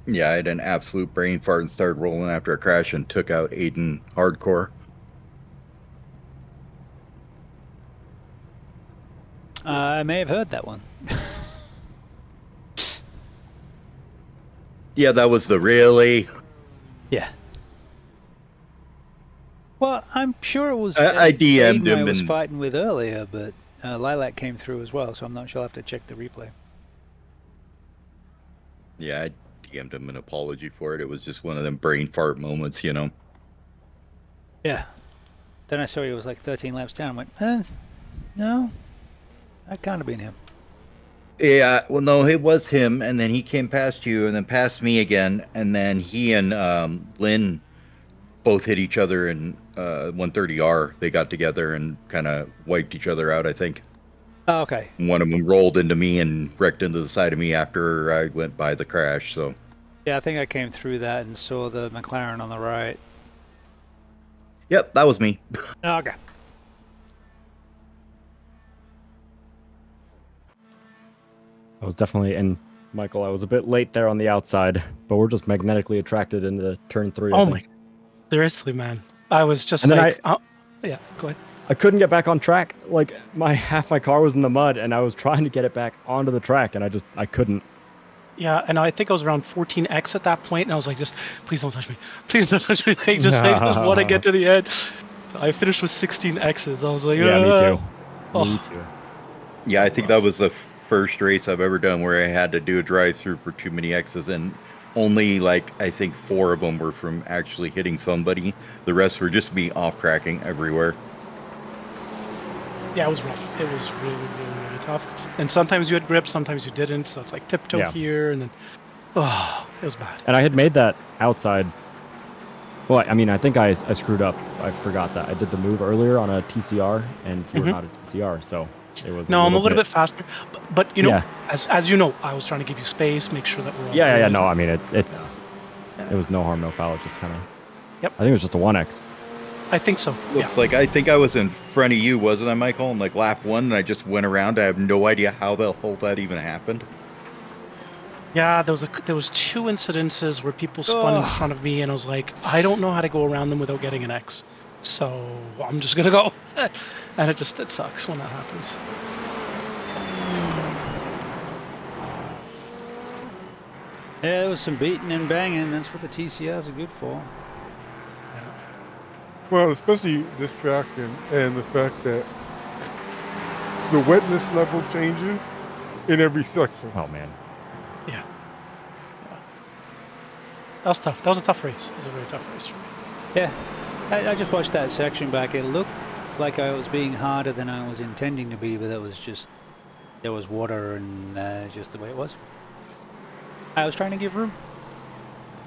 Yeah, I had an absolute brain fart and started rolling after a crash and took out Aiden hardcore. I may have heard that one. Yeah, that was the really. Yeah. Well, I'm sure it was. I DM'd Aiden him I was and fighting with earlier, but Lilac came through as well, so I'm not sure. I'll have to check the replay. yeah, I DM'd him an apology for it. It was just one of them brain fart moments, you know. Yeah. Then I saw he was like 13 laps down. I went, no, that can't have been him. Yeah, well, no, it was him, and then he came past you, and then past me again, and then he and Lynn both hit each other in 130R. They got together and kind of wiped each other out, I think. Oh, okay. One of them rolled into me and wrecked into the side of me after I went by the crash, so. Yeah, I think I came through that and saw the McLaren on the right. Yep, that was me. Okay. I was definitely, and Michael, I was a bit late there on the outside, but we're just magnetically attracted into turn 3. Oh my, seriously, man. I was just and like, oh, yeah, go ahead. I couldn't get back on track. Like half my car was in the mud, and I was trying to get it back onto the track, and I couldn't. Yeah, and I think I was around 14x at that point, and I was like, just please don't touch me, please don't touch me. I just want to get to the end. I finished with 16 X's. I was like, yeah, me too. Oh. Me too. Yeah, I think that was the first race I've ever done where I had to do a drive-through for too many X's, and only like I think 4 of them were from actually hitting somebody. The rest were just me off-cracking everywhere. Yeah, it was rough. It was really, really, really tough. And sometimes you had grip, sometimes you didn't. So it's like tiptoe here, and then it was bad. And I had made that outside. Well, I mean, I think I screwed up. I forgot that I did the move earlier on a TCR, and you were not a TCR, so it was. No, I'm a little bit faster, but you know, as you know, I was trying to give you space, make sure that we're all Yeah. No, I mean, it was no harm, no foul. It just kind of. Yep. I think it was just a 1x. I think so. Looks like I think I was in front of you, wasn't I, Michael? In like lap 1, and I just went around. I have no idea how the hell that even happened. Yeah, there was 2 incidences where people spun in front of me, and I was like, I don't know how to go around them without getting an X, so I'm just gonna go. And it sucks when that happens. Yeah, there was some beating and banging. That's what the TCRs are good for. Well, especially this track and the fact that the wetness level changes in every section. Oh, man. Yeah. That was tough. That was a tough race. It was a very tough race for me. Yeah. I just watched that section back. It looked like I was being harder than I was intending to be, but that was just, there was water and just the way it was. I was trying to give room,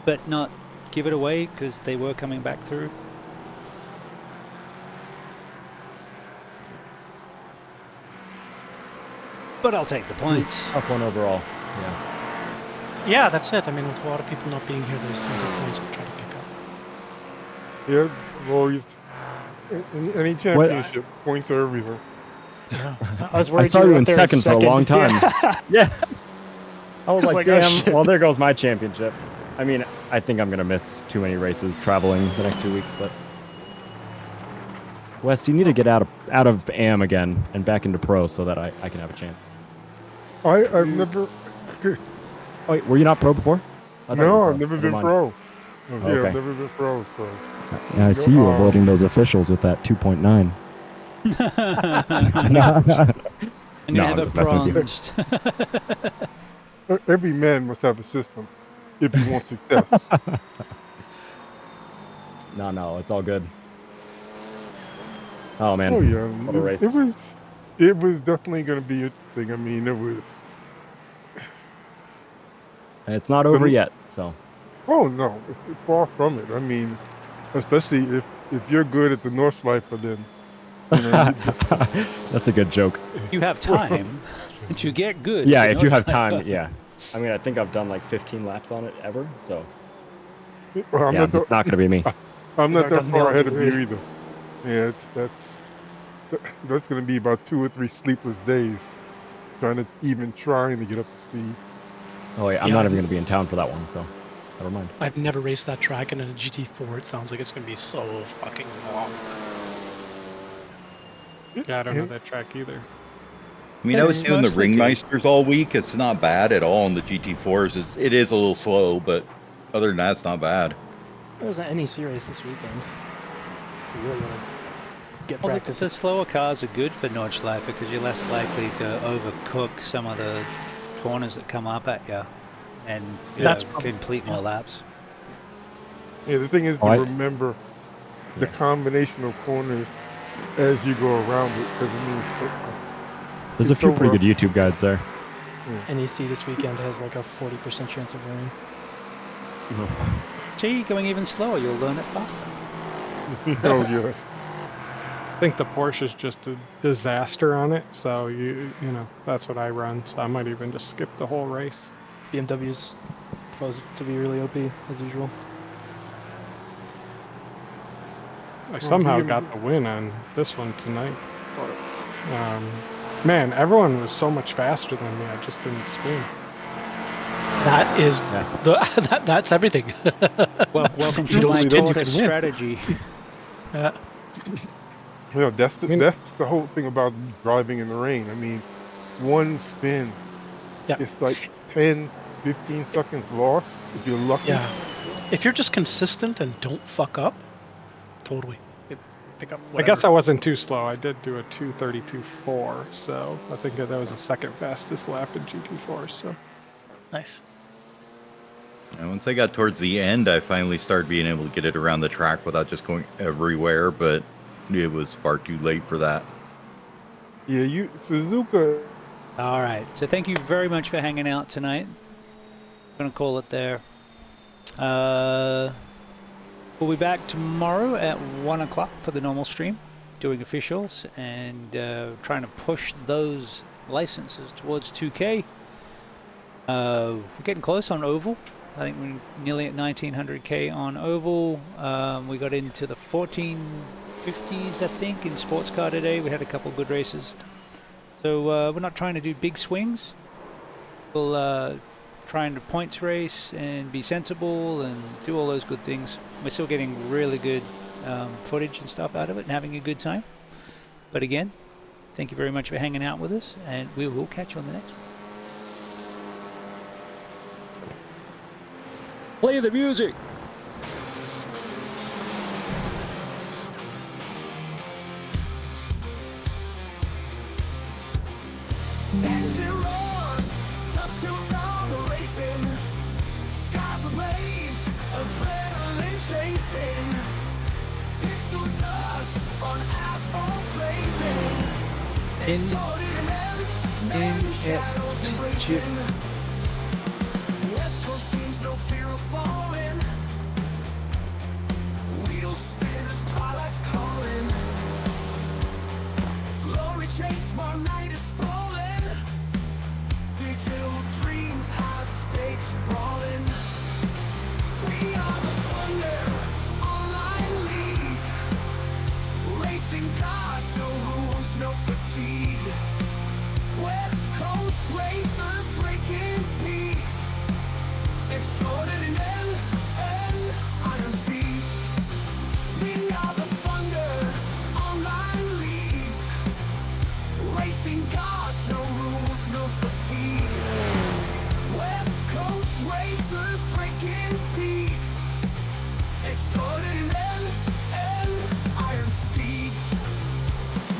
but not give it away because they were coming back through. But I'll take the points. Tough one overall. Yeah, that's it. I mean, with a lot of people not being here, there's some good points to try to pick up. Yeah, always. Any championship, points are everywhere. Yeah. I was worried. I saw you in second for a long time. Yeah. I was like, oh, damn, shit. well, there goes my championship. I mean, I think I'm going to miss too many races traveling the next 2 weeks, but... Wes, you need to get out of AM again and back into pro so that I can have a chance. I've never... Oh, wait, were you not pro before? No, I've never been pro. Yeah, okay. I've never been pro, so... Yeah, I see you avoiding those officials with that 2.9. I'm going to have it bronzed. Every man must have a system if he wants success. No, it's all good. Oh man! Oh yeah, it was definitely going to be a thing. I mean, it was. And it's not over yet, so. Oh no, far from it. I mean, especially if you're good at the North Sliper, then. You know, that's a good joke. You have time to get good. Yeah, if you have time, yeah. I mean, I think I've done like 15 laps on it ever, so. Well, it's not going to be me. I'm not that far ahead of you either. Yeah, that's going to be about 2 or 3 sleepless days trying to get up to speed. Oh yeah, I'm not even going to be in town for that one, so never mind. I've never raced that track, and in a GT4, it sounds like it's going to be so fucking long. Yeah, I don't know that track either. I mean, I was doing the Ringmeisters all week. It's not bad at all on the GT4s. It is a little slow, but other than that, it's not bad. There was an NEC race this weekend. You really want to get practice. The slower cars are good for Nordschleife because you're less likely to overcook some of the corners that come up at you and complete more laps. Yeah, the thing is to remember the combination of corners as you go around it, because it means there's a few pretty good YouTube guides there. Yeah. NEC this weekend has like a 40% chance of rain. Gee, going even slower, you'll learn it faster. Oh yeah. I think the Porsche is just a disaster on it, so you know that's what I run. So I might even just skip the whole race. BMW's supposed to be really OP as usual. I somehow got the win on this one tonight. Man, everyone was so much faster than me. I just didn't spin. That is that's everything. Well, welcome to my Porsche strategy. You know, that's the whole thing about driving in the rain. I mean, one spin, it's like 10, 15 seconds lost if you're lucky. Yeah. If you're just consistent and don't fuck up, totally. Pick up whatever. I guess I wasn't too slow. I did do a 2:32.4, so I think that was the second fastest lap in GT4. So nice. And once I got towards the end, I finally started being able to get it around the track without just going everywhere, but it was far too late for that. Yeah, Suzuka. All right. So thank you very much for hanging out tonight. I'm going to call it there. We'll be back tomorrow at 1 o'clock for the normal stream, doing officials and trying to push those licenses towards 2K. We're getting close on Oval. I think we're nearly at 1900K on Oval. We got into the 1450s, I think, in sports car today. We had a couple good races. So we're not trying to do big swings. We'll trying to points race and be sensible and do all those good things. We're still getting really good footage and stuff out of it and having a good time. But again, thank you very much for hanging out with us, and we will catch you on the next one. Play the music! Engine roars, dust till dawn racing, skies ablaze, adrenaline chasing, pixel dust on asphalt blazing, extorted and shadows embracing. West Coast teams, no fear of falling, wheels spin as twilight's calling, glory chase while night is falling. Digital dreams, high stakes brawling. We are the thunder, online leads. Racing gods, no rules, no fatigue. West Coast racers breaking peaks. Extraordinary and iron steeds. We are the thunder, online leads. Racing gods, no rules, no fatigue. West Coast racers breaking peaks. Extraordinary and iron steeds.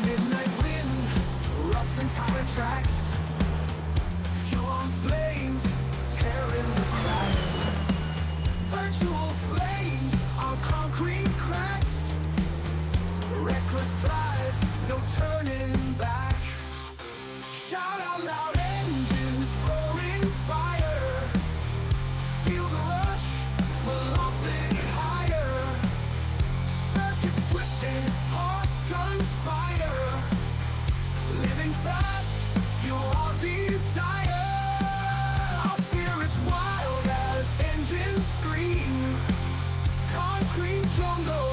Midnight wind, rust and tire tracks. Fuel on flames, tearing the cracks. Virtual flames on concrete cracks. Reckless drive, no turning back. Shout out loud, engines roaring fire. Feel the rush, velocity higher. Circuits twisting, hearts conspire. Living fast, fuel our desire. Our spirits wild as engines scream. Concrete jungle,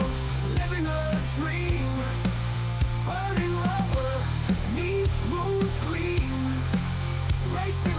living a dream. Burning rubber, neath moon's gleam. Racing